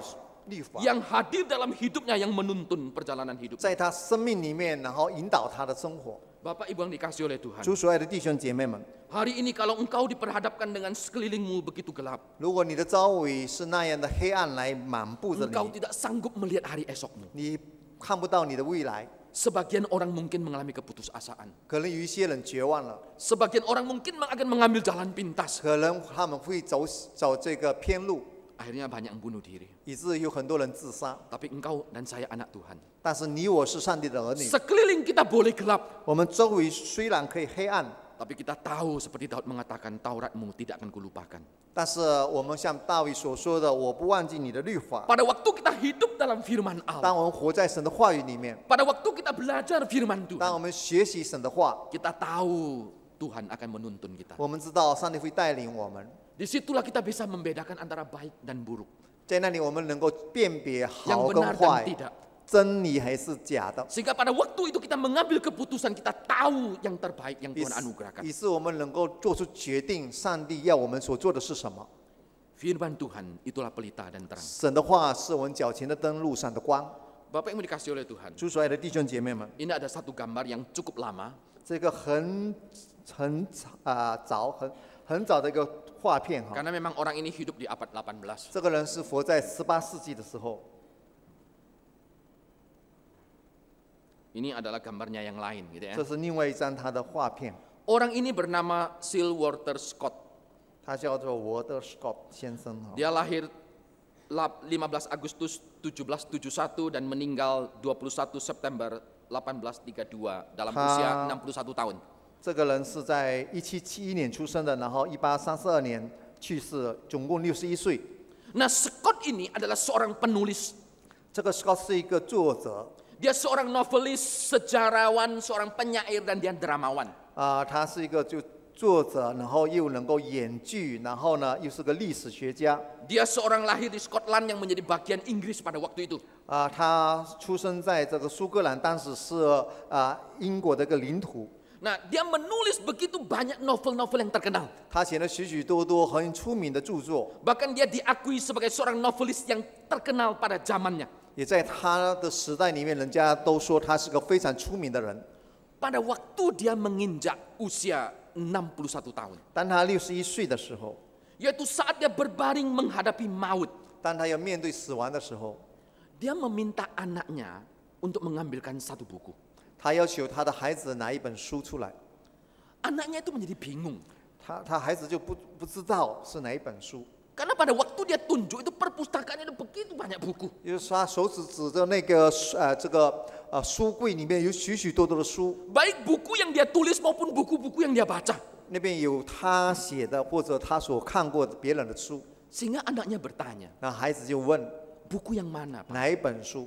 Speaker 2: 律法，
Speaker 1: Yang hadir dalam hidupnya yang menuntun perjalanan hidup.
Speaker 2: 在他生命里面，然后引导他的生活。
Speaker 1: Bapak Ibu yang dikasih oleh Tuhan.
Speaker 2: 诸所爱的弟兄姐妹们，
Speaker 1: Hari ini kalau engkau diperhadapkan dengan sekelilingmu begitu gelap.
Speaker 2: 如果你的周围是那样的黑暗来满布着
Speaker 1: Engkau
Speaker 2: 你，
Speaker 1: tidak sanggup melihat hari esokmu.
Speaker 2: 你看不到你的未来，
Speaker 1: Sebagian orang mungkin mengalami keputusasaan.
Speaker 2: 可能有一些人绝望了，
Speaker 1: Sebagian orang mungkin akan mengambil jalan pintas.
Speaker 2: 可能他们会走这个偏路，
Speaker 1: Akhirnya banyak yang bunuh diri.
Speaker 2: 以至于有很多人自杀。
Speaker 1: Tapi engkau dan saya anak Tuhan.
Speaker 2: 但是你我是上帝的儿女，
Speaker 1: Sekeliling kita boleh gelap.
Speaker 2: 我们周围虽然可以黑暗，
Speaker 1: Tapi kita tahu seperti Daud mengatakan, Tauratmu tidak akan kulupakan.
Speaker 2: 但是我们像大卫所说的：“我不忘记你的律法。
Speaker 1: Pada waktu kita hidup dalam firman ” Allah.
Speaker 2: 当我们活在神的话语里面，
Speaker 1: Pada waktu kita belajar firman
Speaker 2: 当
Speaker 1: Tuhan.
Speaker 2: 我们学习神的话，
Speaker 1: Kita tahu Tuhan akan menuntun kita.
Speaker 2: 我们知道上帝会带领我们。
Speaker 1: Disitulah kita bisa membedakan antara baik dan buruk.
Speaker 2: 在那里，我们能够辨别
Speaker 1: Yang
Speaker 2: 好跟
Speaker 1: benar
Speaker 2: 坏
Speaker 1: dan，tidak.
Speaker 2: 真理还是假的。
Speaker 1: Sehingga pada waktu itu kita mengambil keputusan, kita tahu yang terbaik yang
Speaker 2: 以
Speaker 1: Tuhan
Speaker 2: 是
Speaker 1: anugerahkan.
Speaker 2: 以是我们能够做出决定，上帝要我们所做的是什么。
Speaker 1: Firman Tuhan itulah pelita dan terang.
Speaker 2: 神的话是我们脚前的灯，路上的光。
Speaker 1: Bapak yang dikasih oleh Tuhan,
Speaker 2: 主所爱的弟兄姐妹们，
Speaker 1: ini ada satu gambar yang cukup lama.
Speaker 2: 这个很早的一个画片哈。
Speaker 1: Karena memang orang ini hidup di abad 18.
Speaker 2: 这个人是活在18世纪的时候，
Speaker 1: Ini adalah gambarnya yang lain gitu ya.
Speaker 2: 这是另外一张他的画片，
Speaker 1: Orang ini bernama Sil Walter Scott.
Speaker 2: 他叫做沃德·斯科特先生哈。
Speaker 1: Dia lahir 15 Agustus 1771 dan meninggal 21 September 1832 dalam usia 61 tahun.
Speaker 2: 这个人是在1771年出生的，然后1832年去世，总共61岁。
Speaker 1: Nah, Scott ini adalah seorang penulis.
Speaker 2: 这个 Scott 是一个作者，
Speaker 1: Dia seorang novelis, sejarawan, seorang penyair dan dia dramawan.
Speaker 2: 他是一个作者，然后又能够演剧，然后呢又是个历史学家。
Speaker 1: Dia seorang lahir di Scotland yang menjadi bagian Inggris pada waktu itu.
Speaker 2: 他出生在这个苏格兰，当时是英国的一个领土。
Speaker 1: Nah, dia menulis begitu banyak novel-novel yang terkenal.
Speaker 2: 他写了许许多多很出名的著作，
Speaker 1: Bahkan dia diakui sebagai seorang novelis yang terkenal pada zamannya.
Speaker 2: 也在他的时代里面，人家都说他是个非常出名的人。
Speaker 1: Pada waktu dia menginjak usia 61 tahun.
Speaker 2: 当他61岁的时候，
Speaker 1: Yaitu saat dia berbaring menghadapi maut.
Speaker 2: 当他要面对死亡的时候，
Speaker 1: Dia meminta anaknya untuk mengambilkan satu buku.
Speaker 2: 他要求他的孩子拿一本书出来，
Speaker 1: Anaknya itu menjadi bingung.
Speaker 2: 他孩子就不知道是哪一本书，
Speaker 1: Karena pada waktu dia tunjuk itu perpustakaannya ada begitu banyak buku.
Speaker 2: 就是他手指指着那个书柜里面有许许多多的书，
Speaker 1: Baik buku yang dia tulis maupun buku-buku yang dia baca.
Speaker 2: 那边有他写的或者他所看过的别人的书，
Speaker 1: Sehingga anaknya bertanya,
Speaker 2: 那孩子就问
Speaker 1: buku yang mana, Pak?
Speaker 2: 哪一本书，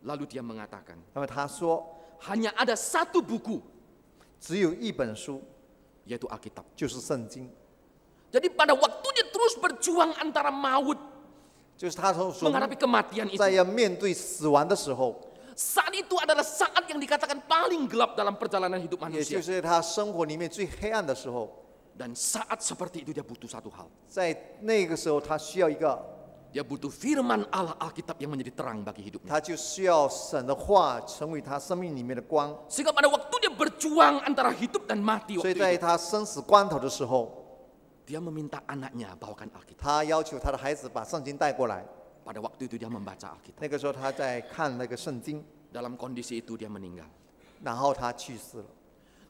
Speaker 1: Lalu dia mengatakan,
Speaker 2: 那么他说
Speaker 1: hanya ada satu buku,
Speaker 2: 只有一本书，
Speaker 1: yaitu Alkitab.
Speaker 2: 就是圣经，
Speaker 1: Jadi pada waktu dia terus berjuang antara maut
Speaker 2: 就是他所
Speaker 1: menghadapi kematian itu.
Speaker 2: 在要面对死亡的时候，
Speaker 1: Saat itu adalah saat yang dikatakan paling gelap dalam perjalanan hidup
Speaker 2: 也就
Speaker 1: manusia.
Speaker 2: 是他生活里面最黑暗的时候，
Speaker 1: Dan saat seperti itu dia butuh satu hal.
Speaker 2: 在那个时候他需要一个，
Speaker 1: Dia butuh firman Allah Alkitab yang menjadi terang bagi hidupnya.
Speaker 2: 他就需要神的话成为他生命里面的光，
Speaker 1: Sehingga pada waktu dia berjuang antara hidup dan mati
Speaker 2: 所以
Speaker 1: waktu
Speaker 2: 在
Speaker 1: itu,
Speaker 2: 他生死关头的时候，
Speaker 1: dia meminta anaknya bawakan Alkitab.
Speaker 2: 他要求他的孩子把圣经带过来。
Speaker 1: Pada waktu itu dia membaca Alkitab.
Speaker 2: 那个时候他在看那个圣经，
Speaker 1: Dalam kondisi itu dia meninggal.
Speaker 2: 然后他去世了。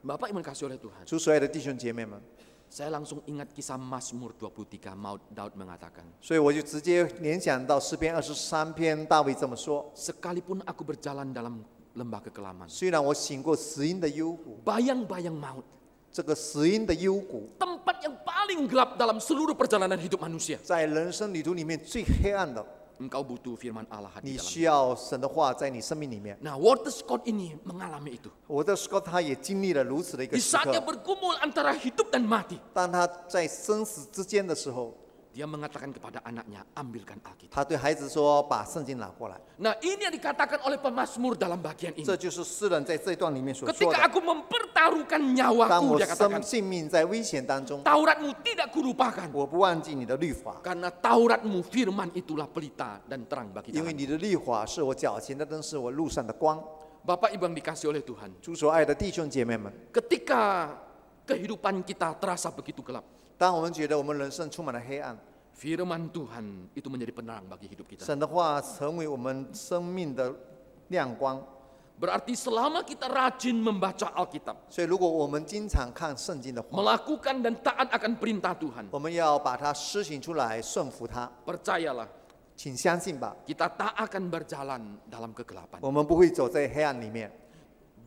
Speaker 1: Bapak yang dikasih oleh Tuhan,
Speaker 2: 主所爱的弟兄姐妹们，
Speaker 1: saya langsung ingat kisah Mazmur 23. Daud mengatakan,
Speaker 2: 所以我就直接联想到诗篇23篇，大卫这么说：
Speaker 1: sekalipun aku berjalan dalam lembah kekelaman,
Speaker 2: 虽然我行过死荫的幽谷，
Speaker 1: bayang-bayang maut,
Speaker 2: 这个死荫的幽谷，
Speaker 1: tempat yang paling gelap dalam seluruh perjalanan hidup manusia.
Speaker 2: 在人生旅途里面最黑暗的，
Speaker 1: Engkau butuh firman Allah
Speaker 2: 你
Speaker 1: hadir dalam.
Speaker 2: 需要神的话在你生命里面。
Speaker 1: Nah, Walter Scott ini mengalami itu.
Speaker 2: 我的 Scott 他也经历了如此的一个
Speaker 1: Di
Speaker 2: 时
Speaker 1: saat dia
Speaker 2: 刻，
Speaker 1: bergumul antara hidup dan mati,
Speaker 2: 当他在生死之间的时候，
Speaker 1: dia mengatakan kepada anaknya, ambilkan Alkitab.
Speaker 2: 他对孩子说：“把圣经拿过来。
Speaker 1: Nah, ini yang dikatakan oleh pemazmur dalam bagian ” ini.
Speaker 2: 这就是诗人在这段里面所说
Speaker 1: Ketika
Speaker 2: 的。
Speaker 1: aku mempertaruhkan
Speaker 2: 当
Speaker 1: nyawaku,
Speaker 2: 我
Speaker 1: dia katakan,
Speaker 2: 性命在危险当中，
Speaker 1: Tauratmu tidak kulupakan.
Speaker 2: 我不忘记你的律法，
Speaker 1: Karena Tauratmu firman itulah pelita dan terang bagi
Speaker 2: 因为
Speaker 1: jalan.
Speaker 2: 你的律法是我脚前的灯，是我路上的光。
Speaker 1: Bapak Ibu yang dikasih oleh Tuhan,
Speaker 2: 主所爱的弟兄姐妹们，
Speaker 1: ketika kehidupan kita terasa begitu gelap,
Speaker 2: 当我们觉得我们人生充满了黑暗，
Speaker 1: firman Tuhan itu menjadi penerang bagi hidup kita.
Speaker 2: 神的话成为我们生命的亮光。
Speaker 1: Berarti selama kita rajin membaca Alkitab,
Speaker 2: 所以，如果我们经常看圣经的话，
Speaker 1: melakukan dan taat akan perintah Tuhan,
Speaker 2: 我们要把它施行出来，顺服它。
Speaker 1: percayalah,
Speaker 2: 请相信吧，
Speaker 1: kita tak akan berjalan dalam kegelapan.
Speaker 2: 我们不会走在黑暗里面。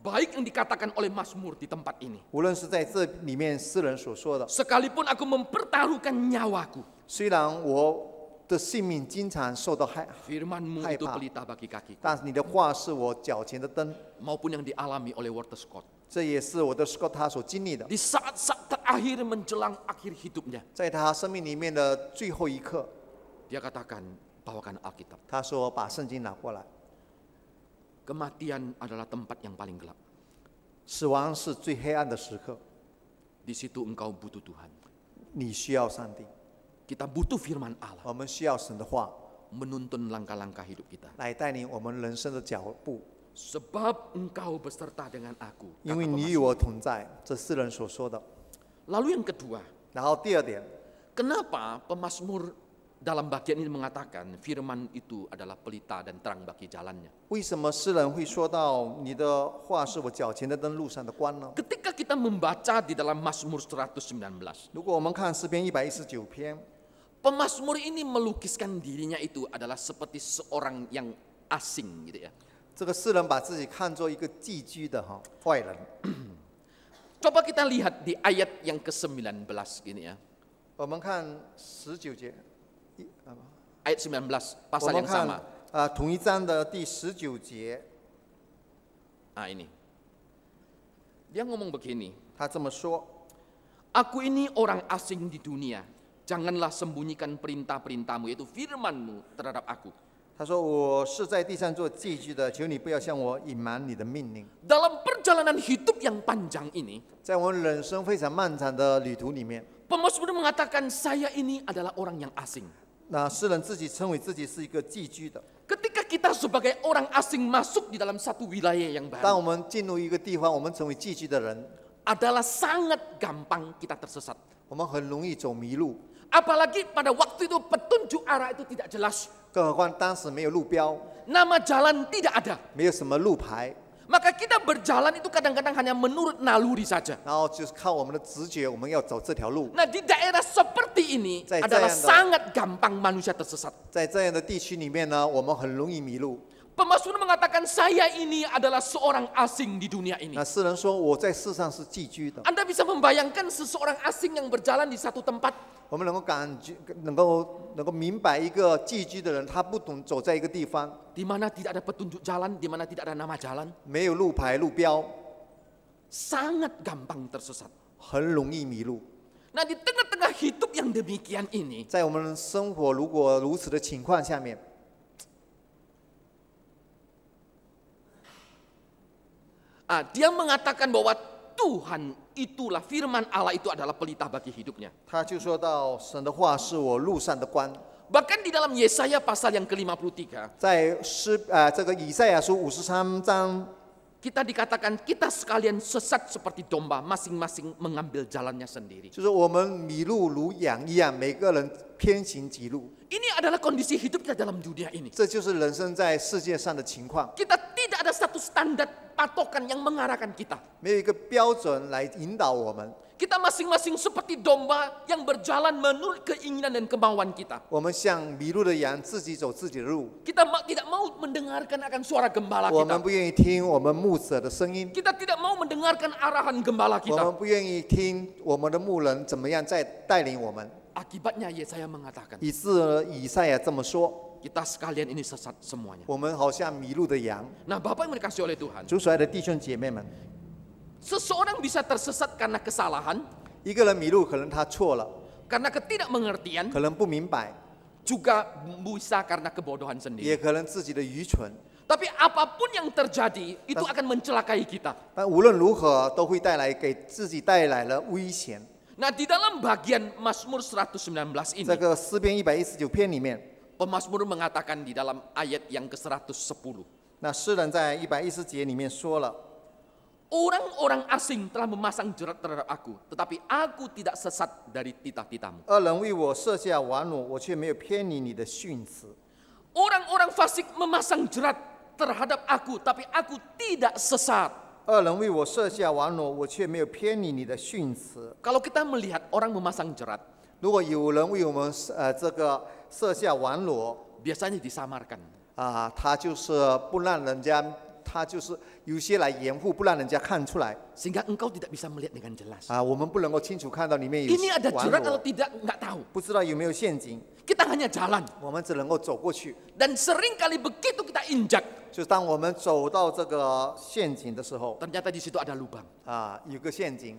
Speaker 1: Baik yang dikatakan oleh Mazmur di tempat ini.
Speaker 2: 无论是在这里面诗人所说的，
Speaker 1: Sekalipun aku mempertaruhkan nyawaku,
Speaker 2: 虽然我的性命经常受到害，
Speaker 1: firman-Mu
Speaker 2: Hai,
Speaker 1: itu
Speaker 2: Pak.
Speaker 1: pelita bagi kakiku.
Speaker 2: 但是你的话是我脚前的灯，
Speaker 1: Maupun yang dialami oleh Walter Scott.
Speaker 2: 这也是我的 Scott 他所经历的。
Speaker 1: Di saat-saat terakhir menjelang akhir hidupnya,
Speaker 2: 在他生命里面的最后一刻，
Speaker 1: dia katakan, bawakan Alkitab.
Speaker 2: 他说：“把圣经拿过来。
Speaker 1: Kematian adalah tempat yang paling gelap. ”
Speaker 2: 死亡是最黑暗的时刻，
Speaker 1: Di situ engkau butuh Tuhan.
Speaker 2: 你需要上帝，
Speaker 1: Kita butuh firman Allah.
Speaker 2: 我们需要神的话。
Speaker 1: menuntun langkah-langkah hidup kita.
Speaker 2: 来带领我们人生的脚步，
Speaker 1: Sebab engkau beserta dengan aku.
Speaker 2: 因
Speaker 1: kata
Speaker 2: 为你
Speaker 1: pemazmur.
Speaker 2: 与我同在。这诗人所说的。
Speaker 1: Lalu yang kedua,
Speaker 2: 然后第二点，
Speaker 1: kenapa pemazmur dalam bagian ini mengatakan firman itu adalah pelita dan terang bagi jalannya?
Speaker 2: 为什么诗人会说到你的话是我脚前的灯，路上的光呢？
Speaker 1: Ketika kita membaca di dalam Mazmur 119,
Speaker 2: 如果我们看诗篇119篇，
Speaker 1: pemazmur ini melukiskan dirinya itu adalah seperti seorang yang asing gitu ya.
Speaker 2: 这个诗人把自己看作一个寄居的坏人。
Speaker 1: Coba kita lihat di ayat yang ke-19 gini ya.
Speaker 2: 我们看19节，
Speaker 1: Ayat 19,
Speaker 2: 我
Speaker 1: pasal
Speaker 2: 们
Speaker 1: yang
Speaker 2: 看
Speaker 1: sama.
Speaker 2: 同一章的第19节，
Speaker 1: Nah ini. Dia ngomong begini,
Speaker 2: 他这么说：
Speaker 1: Aku ini orang asing di dunia. Janganlah sembunyikan perintah-perintahmu, yaitu firmanmu terhadap aku.
Speaker 2: 他说我是在地上做寄居的，求你不要向我隐瞒你的命令。
Speaker 1: Dalam perjalanan hidup yang panjang ini,
Speaker 2: 在我们人生非常漫长的旅途里面，
Speaker 1: pemazmur mengatakan saya ini adalah orang yang asing.
Speaker 2: 那诗人自己称为自己是一个寄居的。
Speaker 1: Ketika kita sebagai orang asing masuk di dalam satu wilayah yang
Speaker 2: 当我
Speaker 1: baru,
Speaker 2: 们进入一个地方，我们成为寄居的人，
Speaker 1: adalah sangat gampang kita tersesat.
Speaker 2: 我们很容易走迷路。
Speaker 1: Apalagi pada waktu itu petunjuk arah itu tidak jelas.
Speaker 2: 更何况当时没有路标，
Speaker 1: Nama jalan tidak ada.
Speaker 2: 没有什么路牌，
Speaker 1: Maka kita berjalan itu kadang-kadang hanya menurut naluri saja.
Speaker 2: 然后就是靠我们的直觉，我们要走这条路。
Speaker 1: Nah di daerah seperti ini
Speaker 2: Saya-
Speaker 1: adalah
Speaker 2: saya-
Speaker 1: sangat gampang manusia tersesat.
Speaker 2: 在这样的地区里面呢，我们很容易迷路。
Speaker 1: Pemazmur mengatakan saya ini adalah seorang asing di dunia ini.
Speaker 2: 那诗人说我在世上是寄居的。
Speaker 1: Anda bisa membayangkan seseorang asing yang berjalan di satu tempat,
Speaker 2: 我们能够感觉，能够明白一个寄居的人，他不懂走在一个地方，
Speaker 1: di mana tidak ada petunjuk jalan, di mana tidak ada nama jalan,
Speaker 2: 没有路牌路标，
Speaker 1: sangat gampang tersesat.
Speaker 2: 很容易迷路。
Speaker 1: Nah di tengah-tengah hidup yang demikian ini,
Speaker 2: 在我们生活如果如此的情况下面，
Speaker 1: dia mengatakan bahwa Tuhan itulah firman Allah itu adalah pelita bagi hidupnya.
Speaker 2: 他就说到神的话是我路上的光。
Speaker 1: Bahkan di dalam Yesaya pasal yang ke-53,
Speaker 2: 在这个以赛亚书53章，
Speaker 1: kita dikatakan kita sekalian sesat seperti domba, masing-masing mengambil jalannya sendiri.
Speaker 2: 就是我们迷路如羊一样，每个人偏行己路。
Speaker 1: Ini adalah kondisi hidup kita dalam dunia ini.
Speaker 2: 这就是人生在世界上的情况，
Speaker 1: Kita tidak ada satu standar patokan yang mengarahkan kita.
Speaker 2: 没有一个标准来引导我们。
Speaker 1: Kita masing-masing seperti domba yang berjalan menurut keinginan dan kemauan kita.
Speaker 2: 我们像迷路的羊，自己走自己的路。
Speaker 1: Kita tidak mau mendengarkan akan suara gembala
Speaker 2: 我们
Speaker 1: kita.
Speaker 2: 不愿意听我们牧者的声音，
Speaker 1: Kita tidak mau mendengarkan arahan gembala
Speaker 2: 我
Speaker 1: kita.
Speaker 2: 们不愿意听我们的牧人怎么样在带领我们。
Speaker 1: Akibatnya Yesaya mengatakan,
Speaker 2: 以致以赛亚这么说：
Speaker 1: kita sekalian ini sesat semuanya.
Speaker 2: 我们好像迷路的羊。
Speaker 1: Nah, Bapak yang dikasih oleh Tuhan,
Speaker 2: 主所爱的弟兄姐妹们，
Speaker 1: seseorang bisa tersesat karena kesalahan,
Speaker 2: 一个人迷路，可能他错了，
Speaker 1: karena ketidakmengertian,
Speaker 2: 可能不明白，
Speaker 1: juga bisa karena kebodohan
Speaker 2: 也
Speaker 1: sendiri.
Speaker 2: 可能自己的愚蠢。
Speaker 1: Tapi apapun yang terjadi, itu akan mencelakai kita.
Speaker 2: 但无论如何，都会给自己带来了危险。
Speaker 1: Nah, di dalam bagian Mazmur 119 ini,
Speaker 2: 这个诗篇119篇里面，
Speaker 1: pemazmur mengatakan di dalam ayat yang ke-110,
Speaker 2: 那诗人在110节里面说了。
Speaker 1: orang-orang asing telah memasang jerat terhadap aku, tetapi aku tidak sesat dari titah-titahmu.
Speaker 2: 恶人为我设下网罗，我却没有偏离你的训词。
Speaker 1: Orang-orang fasik memasang jerat terhadap aku, tapi aku tidak sesat.
Speaker 2: 恶人为我设下网罗，我却没有偏离你的训词。
Speaker 1: Kalau kita melihat orang memasang jerat,
Speaker 2: 如果有人为我们这个设下网罗
Speaker 1: biasanya disamarkan.
Speaker 2: 他就是不让人家，他就是有些来掩护，不让人家看出来
Speaker 1: Sehingga engkau tidak bisa melihat dengan jelas.
Speaker 2: 我们不能够清楚看到里面有
Speaker 1: Ini ada
Speaker 2: 网
Speaker 1: jerat atau
Speaker 2: 罗，
Speaker 1: tidak, nggak tahu.
Speaker 2: 不知道有没有陷阱，
Speaker 1: Kita hanya jalan.
Speaker 2: 我们只能够走过去。
Speaker 1: Dan seringkali begitu kita injak,
Speaker 2: 就当我们走到这个陷阱的时候，
Speaker 1: ternyata di situ ada lubang.
Speaker 2: 有个陷阱，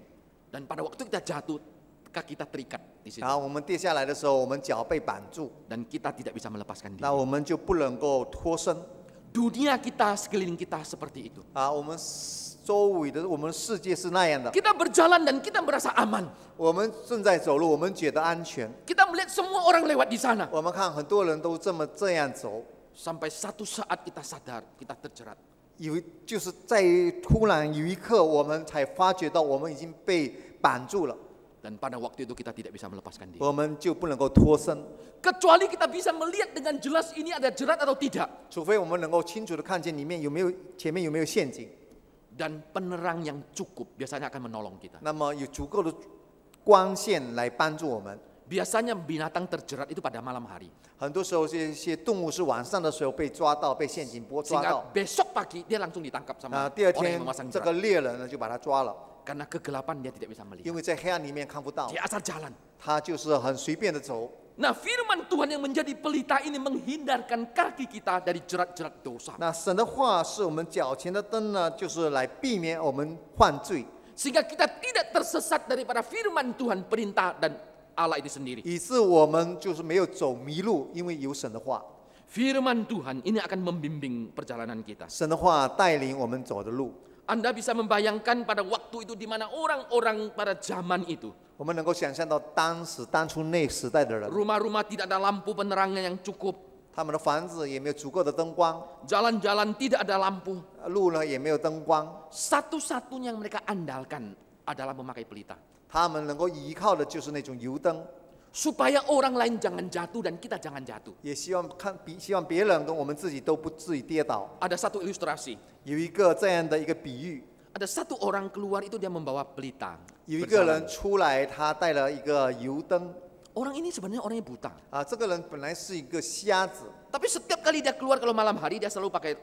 Speaker 1: Dan pada waktu kita jatuh, kaki kita terikat di situ.
Speaker 2: 然后我们跌下来的时候，我们脚被绑住，
Speaker 1: Dan kita tidak bisa melepaskan
Speaker 2: 那
Speaker 1: diri.
Speaker 2: 我们就不能够脱身。
Speaker 1: Dunia kita, sekeliling kita seperti itu.
Speaker 2: 我们周围的我们世界是那样的。
Speaker 1: Kita berjalan dan kita merasa aman.
Speaker 2: 我们正在走路，我们觉得安全。
Speaker 1: Kita melihat semua orang lewat di sana.
Speaker 2: 我们看很多人都这样走，
Speaker 1: Sampai satu saat kita sadar, kita terjerat.
Speaker 2: 就是在突然有一刻，我们才发觉到我们已经被绑住了，
Speaker 1: Dan pada waktu itu kita tidak bisa melepaskan diri.
Speaker 2: 我们就不能够脱身，
Speaker 1: Kecuali kita bisa melihat dengan jelas ini ada jerat atau tidak.
Speaker 2: 除非我们能够清楚的看见里面有没有前面有没有陷阱，
Speaker 1: Dan penerang yang cukup biasanya akan menolong kita.
Speaker 2: 那么有足够的光线来帮助我们。
Speaker 1: Biasanya binatang terjerat itu pada malam hari.
Speaker 2: 很多时候这些动物是晚上的时候被抓到，被陷阱抓
Speaker 1: Sehingga
Speaker 2: 到，
Speaker 1: besok pagi dia langsung ditangkap sama
Speaker 2: 第二
Speaker 1: orang
Speaker 2: 天
Speaker 1: yang memasang
Speaker 2: 这个
Speaker 1: jerat.
Speaker 2: 猎人呢就把它抓了，
Speaker 1: Karena kegelapan dia tidak bisa melihat.
Speaker 2: 因为在黑暗里面看不到，
Speaker 1: Dia asal jalan.
Speaker 2: 他就是很随便的走。
Speaker 1: Nah, firman Tuhan yang menjadi pelita ini menghindarkan kaki kita dari jerat-jerat dosa.
Speaker 2: 那神的话是我们脚前的灯呢，就是来避免我们犯罪，
Speaker 1: Sehingga kita tidak tersesat daripada firman Tuhan, perintah dan Allah itu sendiri.
Speaker 2: 以致我们就是没有走迷路，因为有神的话，
Speaker 1: Firman Tuhan ini akan membimbing perjalanan kita.
Speaker 2: 神的话带领我们走的路。
Speaker 1: Anda bisa membayangkan pada waktu itu di mana orang-orang pada zaman itu,
Speaker 2: 我们能够想象到当初那时代的人，
Speaker 1: rumah-rumah tidak ada lampu penerangnya yang cukup,
Speaker 2: 他们的房子也没有足够的灯光，
Speaker 1: jalan-jalan tidak ada lampu.
Speaker 2: 路呢也没有灯光，
Speaker 1: Satu-satunya yang mereka andalkan adalah memakai pelita.
Speaker 2: 他们能够依靠的就是那种油灯，
Speaker 1: Supaya orang lain jangan jatuh dan kita jangan jatuh.
Speaker 2: 也希望别人跟我们自己都不至于跌倒。
Speaker 1: Ada satu ilustrasi.
Speaker 2: 有一个这样的一个比喻，
Speaker 1: Ada satu orang keluar itu dia membawa pelita.
Speaker 2: 有一个
Speaker 1: berjalan.
Speaker 2: 人出来，他带了一个油灯。
Speaker 1: Orang ini sebenarnya orangnya buta.
Speaker 2: 这个人本来是一个瞎子，
Speaker 1: Tapi setiap kali dia keluar kalau malam hari dia selalu pakai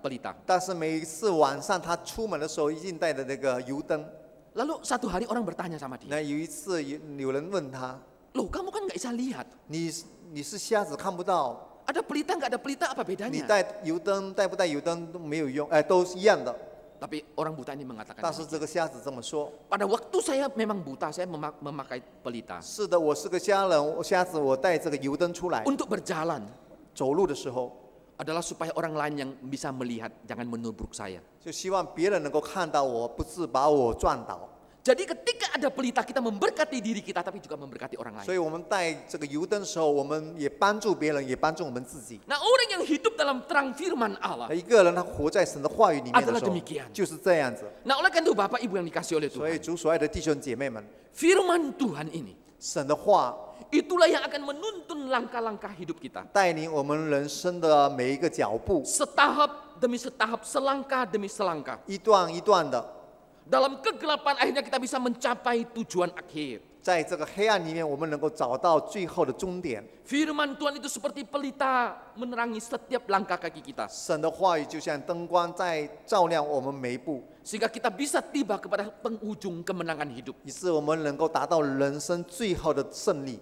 Speaker 1: pelita.
Speaker 2: 但是每一次晚上他出门的时候一定带着那个油灯。
Speaker 1: Lalu satu hari orang bertanya sama dia,
Speaker 2: 那有一次有人问他，
Speaker 1: loh kamu kan nggak bisa lihat.
Speaker 2: 你是瞎子看不到，
Speaker 1: Ada pelita nggak ada pelita apa
Speaker 2: 你
Speaker 1: bedanya?
Speaker 2: 带油灯带不带油灯都没有用，都是一样的。
Speaker 1: Tapi orang buta ini mengatakan,
Speaker 2: 但是这个瞎子这么说，
Speaker 1: pada waktu saya memang buta, saya memakai pelita
Speaker 2: 是的，我是个瞎子，我带这个油灯出来
Speaker 1: untuk berjalan
Speaker 2: 走路的时候，
Speaker 1: adalah supaya orang lain yang bisa melihat jangan menubruk saya.
Speaker 2: 就希望别人能够看到我，不是把我撞倒。
Speaker 1: Jadi ketika ada pelita kita memberkati diri kita tapi juga memberkati orang
Speaker 2: 所
Speaker 1: lain.
Speaker 2: 以我们带这个油灯的时候，我们也帮助别人，也帮助我们自己。
Speaker 1: Nah, orang yang hidup dalam terang firman Allah.
Speaker 2: 一个人他活在神的话语里面的时
Speaker 1: Adalah
Speaker 2: 候
Speaker 1: demikian.
Speaker 2: 就是这样子。
Speaker 1: Nah, oleh karena itu Bapak Ibu yang dikasih oleh
Speaker 2: 所以
Speaker 1: Tuhan,
Speaker 2: 主所爱的弟兄姐妹们，
Speaker 1: firman Tuhan ini
Speaker 2: 神的话
Speaker 1: itulah yang akan menuntun langkah-langkah hidup kita.
Speaker 2: 带领我们人生的每一个脚步，
Speaker 1: Setahap demi setahap, selangkah demi selangkah.
Speaker 2: 一段一段的，
Speaker 1: Dalam kegelapan akhirnya kita bisa mencapai tujuan akhir.
Speaker 2: 在这个黑暗里面，我们能够找到最后的终点。
Speaker 1: Firman Tuhan itu seperti pelita menerangi setiap langkah kaki kita.
Speaker 2: 神的话语就像灯光在照亮我们每一步，
Speaker 1: Sehingga kita bisa tiba kepada penghujung kemenangan hidup.
Speaker 2: 以致我们能够达到人生最后的胜利。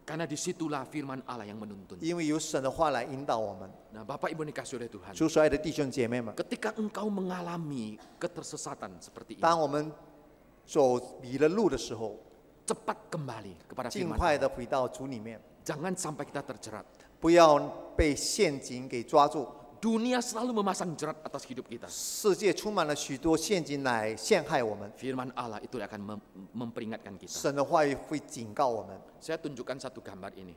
Speaker 1: Karena disitulah firman Allah yang menuntun.
Speaker 2: 因为有神的话来引导我们。
Speaker 1: Nah, Bapak Ibu dikasih oleh Tuhan.
Speaker 2: 主所爱的弟兄姐妹们，
Speaker 1: Ketika engkau mengalami ketersesatan seperti ini,
Speaker 2: 当我们走迷了路的时候，
Speaker 1: cepat kembali kepada
Speaker 2: 尽
Speaker 1: firman
Speaker 2: 快
Speaker 1: Allah.
Speaker 2: 的回到主里面，
Speaker 1: Jangan sampai kita terjerat.
Speaker 2: 不要被陷阱给抓住。
Speaker 1: Dunia selalu memasang jerat atas hidup kita.
Speaker 2: 世界充满了许多陷阱来陷害我们，
Speaker 1: Firman Allah itu akan memperingatkan kita.
Speaker 2: 神的话语会警告我们。
Speaker 1: Saya tunjukkan satu gambar ini.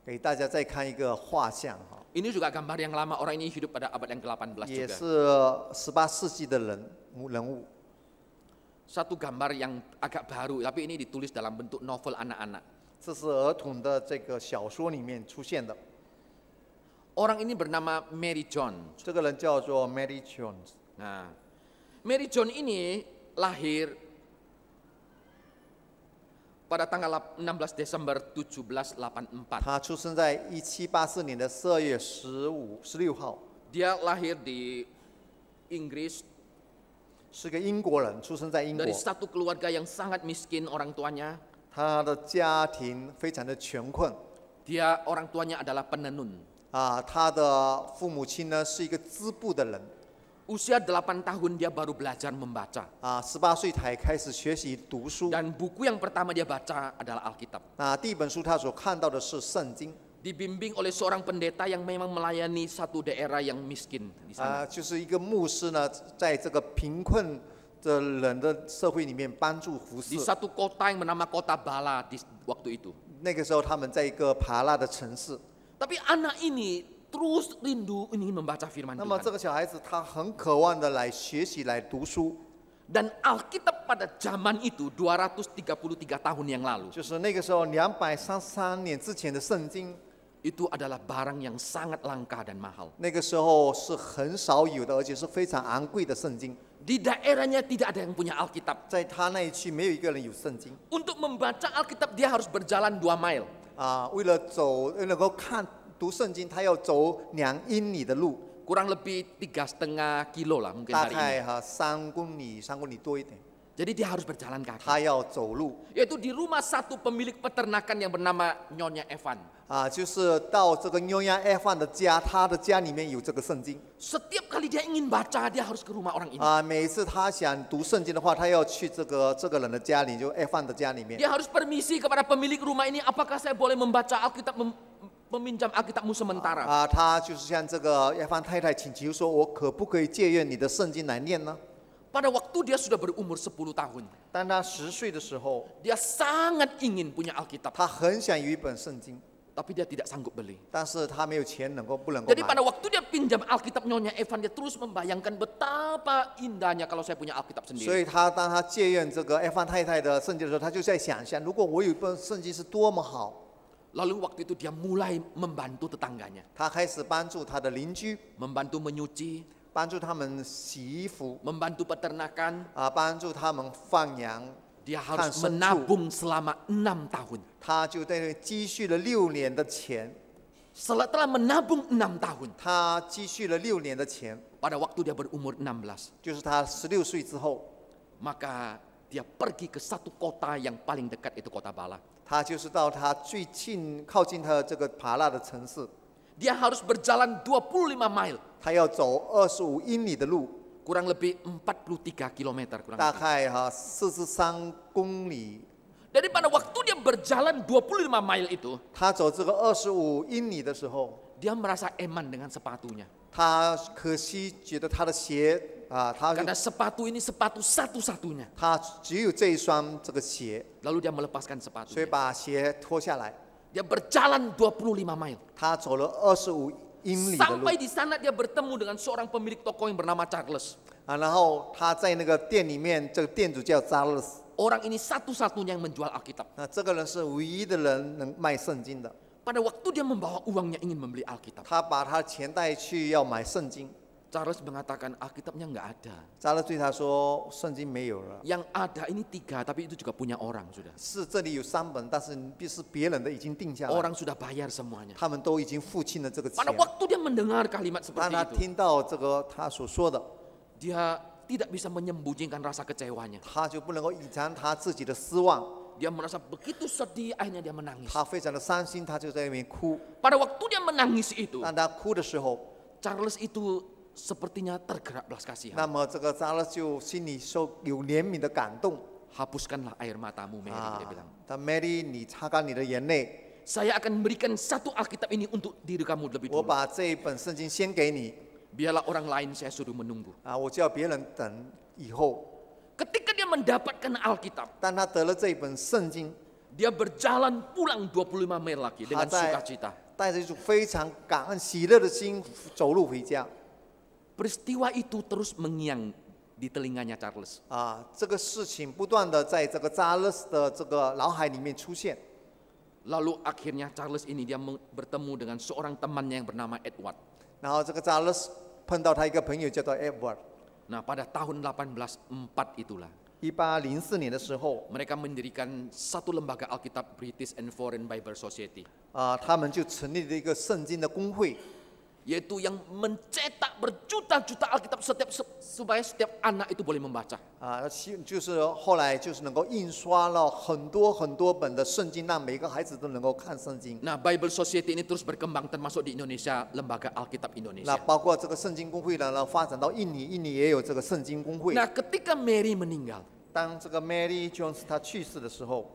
Speaker 2: 给大家再看一个画像哈，
Speaker 1: Ini juga gambar yang lama, orang ini hidup pada abad yang ke-18
Speaker 2: 也
Speaker 1: juga.
Speaker 2: 是18世纪的人物。
Speaker 1: Satu gambar yang agak baru, tapi ini ditulis dalam bentuk novel anak-anak.
Speaker 2: 这是儿童的这个小说里面出现的。
Speaker 1: Orang ini bernama Mary John.
Speaker 2: 这个人叫做 Mary Jones，
Speaker 1: Nah, Mary John ini lahir pada tanggal 16 Desember 1784.
Speaker 2: 他出生在1784年的12月16号，
Speaker 1: Dia lahir di Inggris
Speaker 2: 是个英国人，出生在英国
Speaker 1: dari。satu keluarga yang sangat miskin orang tuanya.
Speaker 2: 他的家庭非常的穷困
Speaker 1: Dia orang tuanya adalah penenun.
Speaker 2: 他的父母亲呢是一个织布的人
Speaker 1: Usia 8 tahun dia baru belajar membaca.
Speaker 2: 18岁才开始学习读书。
Speaker 1: Dan buku yang pertama dia baca adalah Alkitab.
Speaker 2: 第一本书他所看到的是圣经。
Speaker 1: dibimbing oleh seorang pendeta yang memang melayani satu daerah yang miskin di sana.
Speaker 2: 就是一个牧师呢，在这个贫困的人的社会里面帮助服侍
Speaker 1: Di。satu kota yang bernama Kota Bala di waktu itu.
Speaker 2: 那个时候他们在一个爬拉的城市，
Speaker 1: Tapi anak ini terus rindu ingin membaca firman
Speaker 2: 那么这
Speaker 1: Tuhan.
Speaker 2: 个小孩子他很渴望的来学习来读书，
Speaker 1: Dan Alkitab pada zaman itu 233 tahun yang lalu
Speaker 2: 就是那个时候233年之前的圣经，
Speaker 1: itu adalah barang yang sangat langka dan mahal.
Speaker 2: 那个时候是很少有的，而且是非常昂贵的圣经。
Speaker 1: Di daerahnya tidak ada yang punya Alkitab.
Speaker 2: 在他那一区没有一个人有圣经
Speaker 1: Untuk membaca Alkitab dia harus berjalan 2 mile.
Speaker 2: 为了能够读圣经，他要走2英里的路，
Speaker 1: Kurang lebih 3,5 kilo lah mungkin
Speaker 2: 大
Speaker 1: hari ini.
Speaker 2: 概3公里多一点，
Speaker 1: Jadi dia harus berjalan kaki.
Speaker 2: 他要走路
Speaker 1: Yaitu di rumah satu pemilik peternakan yang bernama Nyonya Evan.
Speaker 2: 就是到这个妞亚艾范的家，他的家里面有这个圣经
Speaker 1: Setiap kali dia ingin baca, dia harus ke rumah orang ini.
Speaker 2: 每一次他想读圣经的话，他要去这个人的家里，就艾范的家里面。
Speaker 1: Dia harus permisi kepada pemilik rumah ini, apakah saya boleh membaca Alkitab, meminjam Alkitabmu sementara.
Speaker 2: 他就是向这个艾范太太请求说：“我可不可以借阅你的圣经来念呢
Speaker 1: Pada waktu dia sudah berumur 10 tahun,？”
Speaker 2: 当他10岁的时候，
Speaker 1: dia sangat ingin punya Alkitab,
Speaker 2: 他很想有一本圣经，
Speaker 1: tapi dia tidak sanggup beli.
Speaker 2: 但是他没有钱不能够
Speaker 1: Jadi
Speaker 2: 买
Speaker 1: pada。waktu dia pinjam Alkitab Nyonya Evan, dia terus membayangkan betapa indahnya kalau saya punya Alkitab
Speaker 2: 所
Speaker 1: sendiri.
Speaker 2: 以当他借阅这个艾范太太的圣经的时候，他就在想象，如果我有一本圣经是多么好。
Speaker 1: Lalu waktu itu dia mulai membantu tetangganya,
Speaker 2: 他开始帮助他的邻居，
Speaker 1: membantu menyuci,
Speaker 2: 帮助他们洗衣服，
Speaker 1: membantu peternakan.
Speaker 2: 帮助他们放羊。
Speaker 1: Dia
Speaker 2: 看
Speaker 1: harus
Speaker 2: 牲畜，
Speaker 1: menabung selama 6 tahun.
Speaker 2: 他就在那积蓄了6年的钱，
Speaker 1: Setelah menabung 6 tahun,
Speaker 2: 他积蓄了6年的钱，
Speaker 1: pada waktu dia berumur 16,
Speaker 2: 就是他16岁之后，
Speaker 1: maka dia pergi ke satu kota yang paling dekat, itu kota Bala.
Speaker 2: 他就是到他最近靠近他的这个爬拉的城市，
Speaker 1: Dia harus berjalan 25 mile,
Speaker 2: 他要走25英里的路，
Speaker 1: kurang lebih 43 km kurang
Speaker 2: 大
Speaker 1: lebih.
Speaker 2: 概43公里。
Speaker 1: Jadi pada waktu dia berjalan 25 mile itu,
Speaker 2: 他走这个25英里的时候，
Speaker 1: dia merasa eman dengan sepatunya.
Speaker 2: 他可惜觉得他的鞋他
Speaker 1: Karena sepatu ini sepatu satu-satunya.
Speaker 2: 他只有这一双这个鞋，
Speaker 1: Lalu dia melepaskan
Speaker 2: 所以
Speaker 1: sepatunya.
Speaker 2: 把鞋脱下来。
Speaker 1: Dia berjalan 25 mile.
Speaker 2: 他走了25英里的路
Speaker 1: Sampai di sana dia bertemu dengan seorang pemilik toko yang bernama Charles.
Speaker 2: 然后他在那个店里面，这个店主叫扎勒斯，
Speaker 1: Orang ini satu-satunya yang menjual Alkitab.
Speaker 2: 这个人是唯一的人能卖圣经的。
Speaker 1: Pada waktu dia membawa uangnya ingin membeli Alkitab,
Speaker 2: 他把他的钱带去要买圣经，
Speaker 1: Charles mengatakan Alkitabnya nggak ada.
Speaker 2: 扎勒对他说：“圣经没有了，
Speaker 1: Yang ada ini 3, tapi itu juga punya orang sudah.
Speaker 2: 是这里有3本，但是是别人的已经定下来，
Speaker 1: Orang sudah bayar semuanya.
Speaker 2: 他们都已经付清了这个钱
Speaker 1: Pada。waktu dia mendengar kalimat
Speaker 2: 当
Speaker 1: seperti
Speaker 2: 他
Speaker 1: itu,
Speaker 2: 听到这个他所说的，
Speaker 1: dia tidak bisa menyembunyikan rasa kecewanya.
Speaker 2: 他就不能够隐藏他自己的失望，
Speaker 1: Dia merasa begitu sedih, akhirnya dia menangis.
Speaker 2: 他非常的伤心，他就在那边哭。
Speaker 1: Pada waktu dia menangis itu,
Speaker 2: 当他哭的时候，
Speaker 1: Charles itu sepertinya tergerak belas kasihan.
Speaker 2: 那么这个扎勒就心里有怜悯的感动
Speaker 1: Hapuskanlah air matamu, Mary, dia bilang.
Speaker 2: 他 Mary， 你擦干你的眼泪，
Speaker 1: Saya akan memberikan satu Alkitab ini untuk diri kamu lebih
Speaker 2: 我
Speaker 1: dulu.
Speaker 2: 把这一本圣经先给你
Speaker 1: Biarlah orang lain saya suruh menunggu.
Speaker 2: 我叫别人等以后。
Speaker 1: Ketika dia mendapatkan Alkitab,
Speaker 2: 当他得了这一本圣经，
Speaker 1: dia berjalan pulang 25 mil lagi
Speaker 2: 他
Speaker 1: dengan
Speaker 2: 在
Speaker 1: sukacita.
Speaker 2: 带着一种非常感恩喜乐的心走路回家。
Speaker 1: Peristiwa itu terus mengiang di telinganya Charles.
Speaker 2: 这个事情不断的在这个扎勒斯的这个脑海里面出现。
Speaker 1: Lalu akhirnya Charles ini dia bertemu dengan seorang temannya yang bernama Edward.
Speaker 2: 然后这个扎勒斯碰到他一个朋友叫做 Edward。
Speaker 1: Nah, pada tahun 1804 itulah
Speaker 2: 1804年的时候，
Speaker 1: mereka mendirikan satu lembaga Alkitab, British and Foreign Bible Society,
Speaker 2: 他们就成立了一个圣经的公会，
Speaker 1: yaitu yang mencetak berjuta-juta Alkitab supaya setiap anak itu boleh membaca.
Speaker 2: 就是后来就是能够印刷了很多很多本的圣经，让每个孩子都能够看圣经。
Speaker 1: Nah, Bible Society ini terus berkembang termasuk di Indonesia, lembaga Alkitab
Speaker 2: 那
Speaker 1: Indonesia.
Speaker 2: 包括这个圣经公会呢，发展到印尼，印尼也有这个圣经公会。
Speaker 1: Nah, ketika Mary meninggal,
Speaker 2: 当这个 Mary Jones 她去世的时候，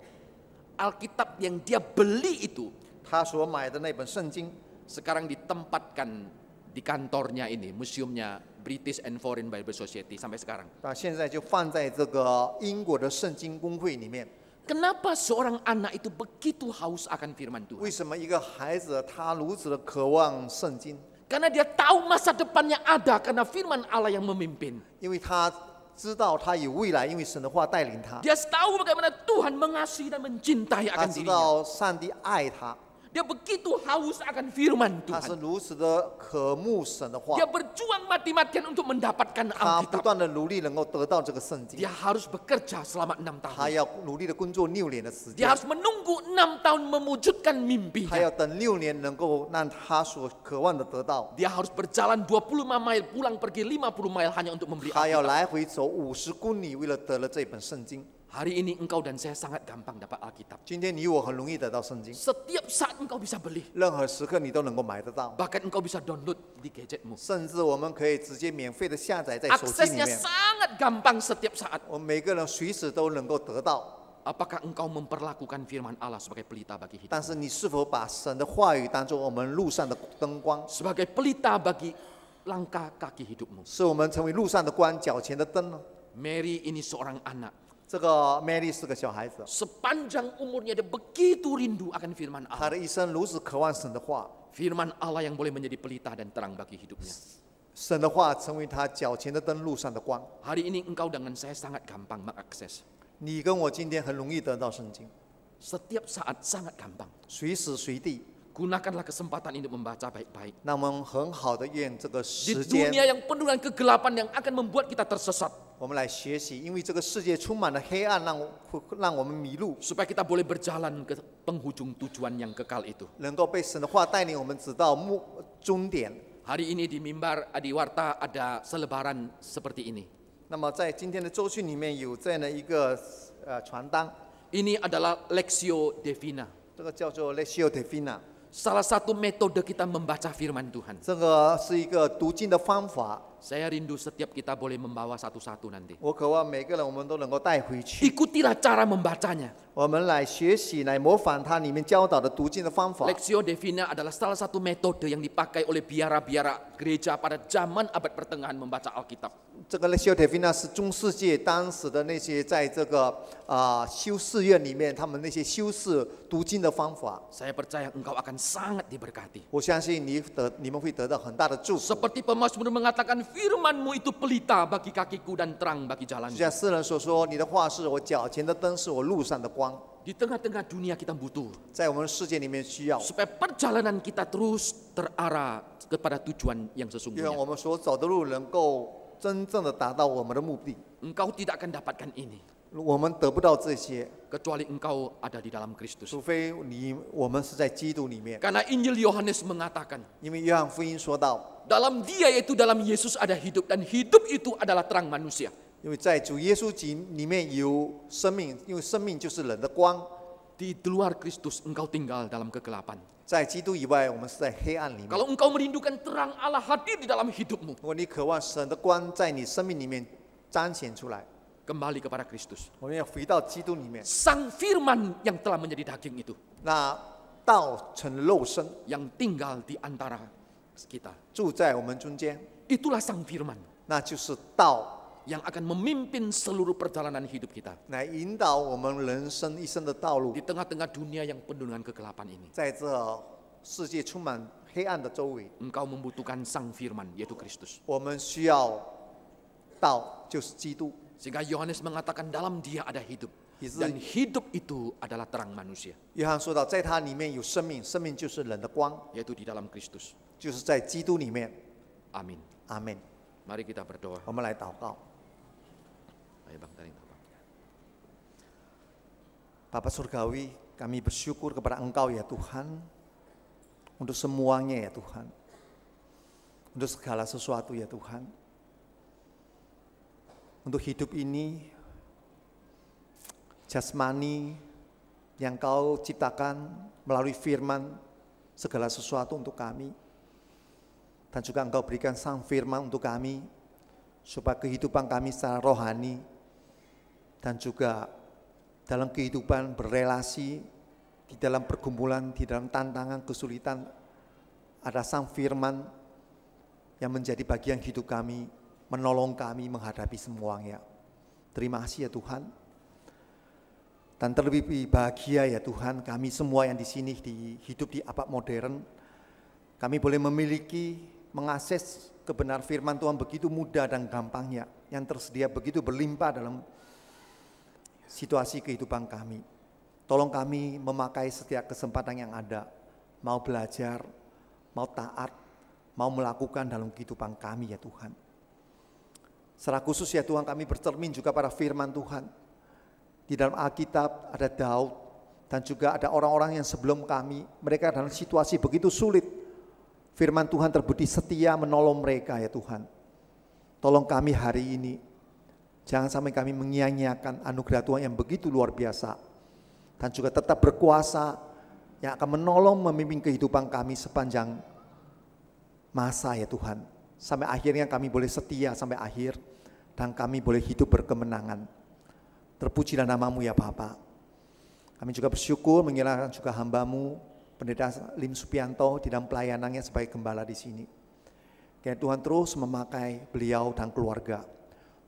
Speaker 1: Alkitab yang dia beli itu
Speaker 2: 他所买的那本圣经，
Speaker 1: sekarang ditempatkan di kantornya ini, museumnya British and Foreign Bible Society sampai sekarang.
Speaker 2: 那现在就放在这个英国的圣经公会里面。
Speaker 1: Kenapa seorang anak itu begitu haus akan firman
Speaker 2: 为
Speaker 1: Tuhan?
Speaker 2: 什么一个孩子他如此的渴望圣经？
Speaker 1: Karena dia tahu masa depannya ada karena firman Allah yang memimpin.
Speaker 2: 因为他知道他有未来，因为神的话带领他。
Speaker 1: Dia tahu bagaimana Tuhan mengasihi dan mencintai
Speaker 2: 他
Speaker 1: akan
Speaker 2: 知
Speaker 1: dirinya.
Speaker 2: 道上帝爱他，
Speaker 1: Dia begitu haus akan firman
Speaker 2: 他是
Speaker 1: Tuhan.
Speaker 2: 如此的渴慕神的话
Speaker 1: Dia，berjuang mati-matian untuk mendapatkan
Speaker 2: 他不
Speaker 1: Alkitab.
Speaker 2: 断的努力能够得到这个圣经
Speaker 1: Dia，harus bekerja selama 6
Speaker 2: 他
Speaker 1: tahun.
Speaker 2: 要努力的工作6年的时
Speaker 1: Dia
Speaker 2: 间，
Speaker 1: harus menunggu 6 tahun memujudkan
Speaker 2: 他
Speaker 1: mimpinya.
Speaker 2: 要等6年能够让他所渴望的得到，
Speaker 1: Dia harus berjalan 25 mil, pulang pergi 50 mil hanya untuk membeli
Speaker 2: 他要
Speaker 1: Alkitab.
Speaker 2: 来回走50公里，为了得了这本圣经。
Speaker 1: Hari ini engkau dan saya sangat gampang dapat Alkitab.
Speaker 2: 今天你我很容易得到圣经，
Speaker 1: Setiap saat engkau bisa beli.
Speaker 2: 任何时刻你都能够买得到，
Speaker 1: Bahkan engkau bisa download di gadgetmu.
Speaker 2: 甚至我们可以直接免费的下载在手机里
Speaker 1: Aksesnya
Speaker 2: 面，
Speaker 1: sangat gampang setiap saat.
Speaker 2: 我们每个人随时都能够得到。
Speaker 1: Apakah engkau memperlakukan firman Allah sebagai pelita bagi hidup?
Speaker 2: 但是你是否把神的话语当作我们路上的灯光，
Speaker 1: Sebagai pelita bagi langkah kaki hidupmu.
Speaker 2: 使我们成为路上的光，脚前的灯呢？
Speaker 1: Mary ini seorang anak.
Speaker 2: 这个 Mary 是个小孩子，
Speaker 1: Sepanjang umurnya dia begitu rindu akan firman
Speaker 2: 他
Speaker 1: Allah.
Speaker 2: 的一生如此渴望神的话，
Speaker 1: Firman Allah yang boleh menjadi pelita dan terang bagi hidupnya.
Speaker 2: 神的话成为他脚前的灯，路上的光。
Speaker 1: Hari ini engkau dengan saya sangat gampang mengakses.
Speaker 2: 你跟我今天很容易得到圣经，
Speaker 1: Setiap saat sangat gampang.
Speaker 2: 随时随地。
Speaker 1: Gunakanlah kesempatan ini membaca baik-baik.
Speaker 2: 那我们很好的愿这个
Speaker 1: Di
Speaker 2: 时间，
Speaker 1: dunia yang penuh dengan kegelapan yang akan membuat kita tersesat.
Speaker 2: 我们来学习，因为这个世界充满了黑暗，让我们迷路，
Speaker 1: Supaya kita boleh berjalan ke penghujung tujuan yang kekal itu.
Speaker 2: 能够被神的话带领我们直到终点。
Speaker 1: Hari ini di mimbar, di warta ada selebaran seperti ini.
Speaker 2: 那么在今天的周讯里面有这样的一个传单，
Speaker 1: Ini adalah Lectio Divina.
Speaker 2: 这个叫做 Lectio Divina，
Speaker 1: Salah satu metode kita membaca firman Tuhan.
Speaker 2: 这个是一个读经的方法。
Speaker 1: Saya rindu setiap kita boleh membawa satu-satu nanti.
Speaker 2: 我渴望每个人我们都能够带回去，
Speaker 1: Ikutilah cara membacanya.
Speaker 2: 我们来学习，来模仿它里面教导的读经的方法。
Speaker 1: Lectio Divina adalah salah satu metode yang dipakai oleh biara-biara gereja pada zaman abad pertengahan membaca Alkitab.
Speaker 2: 这个 Lectio Divina 是中世纪当时的那些在这个修士院里面，他们那些修士读经的方法。
Speaker 1: Saya percaya engkau akan sangat diberkati.
Speaker 2: 我相信你们会得到很大的祝福。
Speaker 1: Seperti pemazmur mengatakan, firman-Mu itu pelita bagi kakiku dan terang bagi
Speaker 2: 就
Speaker 1: jalanku.
Speaker 2: 像诗人所说：“你的话是我脚前的灯，是我路上的光。
Speaker 1: Di tengah-tengah dunia kita butuh. ”
Speaker 2: 在我们世界里面需要，
Speaker 1: Supaya perjalanan kita terus terarah kepada tujuan yang
Speaker 2: 愿
Speaker 1: sesungguhnya.
Speaker 2: 我们所走的路能够真正的达到我们的目的。
Speaker 1: Engkau tidak akan dapatkan ini.
Speaker 2: 我们得不到这些，
Speaker 1: Kecuali engkau ada di dalam Kristus.
Speaker 2: 除非我们是在基督里面。
Speaker 1: Karena Injil Yohanes mengatakan,
Speaker 2: 因为约翰福音说到，
Speaker 1: dalam dia yaitu dalam Yesus ada hidup. Dan hidup itu adalah terang manusia.
Speaker 2: 因为在主耶稣基督里面有生命，因为生命就是人的光。
Speaker 1: Di luar Kristus engkau tinggal dalam kegelapan.
Speaker 2: 在基督以外，我们是在黑暗里面。
Speaker 1: Kalau engkau merindukan terang Allah hadir di dalam hidupmu,
Speaker 2: 如果你渴望神的光在你生命里面彰显出来，
Speaker 1: kembali kepada Kristus.
Speaker 2: 我们要回到基督里面。
Speaker 1: Sang firman yang telah menjadi daging itu,
Speaker 2: 那道成了肉身，
Speaker 1: yang tinggal di antara kita.
Speaker 2: 住在我们中间，
Speaker 1: Itulah sang firman
Speaker 2: 那就是道，
Speaker 1: yang akan memimpin seluruh perjalanan hidup kita.
Speaker 2: 来引导我们人生一生的道路
Speaker 1: Di。tengah-tengah dunia yang penuh dengan kegelapan ini,
Speaker 2: 在这世界充满黑暗的周围，
Speaker 1: engkau membutuhkan sang firman, yaitu Kristus.
Speaker 2: 我们需要道，就是基督。
Speaker 1: Sehingga Yohanes mengatakan dalam dia ada hidup.
Speaker 2: Itu-
Speaker 1: Dan hidup itu adalah terang manusia,
Speaker 2: 约翰说到，在它里面有生命，生命就是人的光，
Speaker 1: yaitu di dalam Kristus.
Speaker 2: 就是在基督里面。
Speaker 1: Amin.
Speaker 2: 阿门。
Speaker 1: Mari kita berdoa.
Speaker 2: 我们来祷告。
Speaker 1: Ayo Bang Taring, Bang.
Speaker 2: Bapa Surgawi, kami bersyukur kepada Engkau ya Tuhan, untuk semuanya ya Tuhan, untuk segala sesuatu ya Tuhan. Untuk hidup ini, jasmani yang Kau ciptakan melalui firman, segala sesuatu untuk kami. Dan juga Engkau berikan sang firman untuk kami, supaya kehidupan kami secara rohani, dan juga dalam kehidupan berrelasi di dalam pergumulan, di dalam tantangan, kesulitan, ada Sang Firman yang menjadi bagian hidup kami, menolong kami menghadapi semuanya. Terima kasih ya Tuhan. Dan terlebih bahagia ya Tuhan, kami semua yang di sini hidup di abad modern, kami boleh memiliki, mengakses kebenaran firman Tuhan begitu mudah dan gampangnya, yang tersedia begitu berlimpah dalam situasi kehidupan kami. Tolong kami memakai setiap kesempatan yang ada, mau belajar, mau taat, mau melakukan dalam kehidupan kami ya Tuhan. Secara khusus ya Tuhan, kami bercermin juga pada firman Tuhan. Di dalam Alkitab ada Daud dan juga ada orang-orang yang sebelum kami, mereka dalam situasi begitu sulit. Firman Tuhan terbukti setia menolong mereka ya Tuhan. Tolong kami hari ini, jangan sampai kami menyia-nyiakan anugerah Tuhan yang begitu luar biasa. Dan juga tetap berkuasa yang akan menolong memimpin kehidupan kami sepanjang masa ya Tuhan. Sampai akhirnya kami boleh setia sampai akhir dan kami boleh hidup berkemenangan. Terpujilah nama-Mu ya Bapa. Kami juga bersyukur menyerahkan juga hamba-Mu, Pendeta Lim Supianto di dalam pelayanannya sebagai gembala di sini. Kiranya Tuhan terus memakai beliau dan keluarga.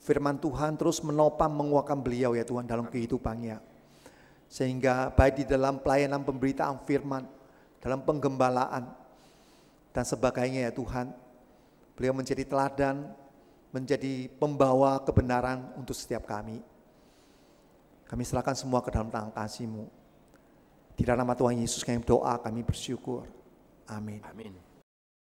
Speaker 2: Firman Tuhan terus menopang, menguatkan beliau ya Tuhan dalam kehidupannya. Sehingga baik di dalam pelayanan pemberitaan firman, dalam penggembalaan, dan sebagainya ya Tuhan, beliau menjadi teladan, menjadi pembawa kebenaran untuk setiap kami. Kami serahkan semua ke dalam tangan kasih-Mu. Di dalam nama Tuhan Yesus kami berdoa, kami bersyukur. Amin.
Speaker 1: Amin.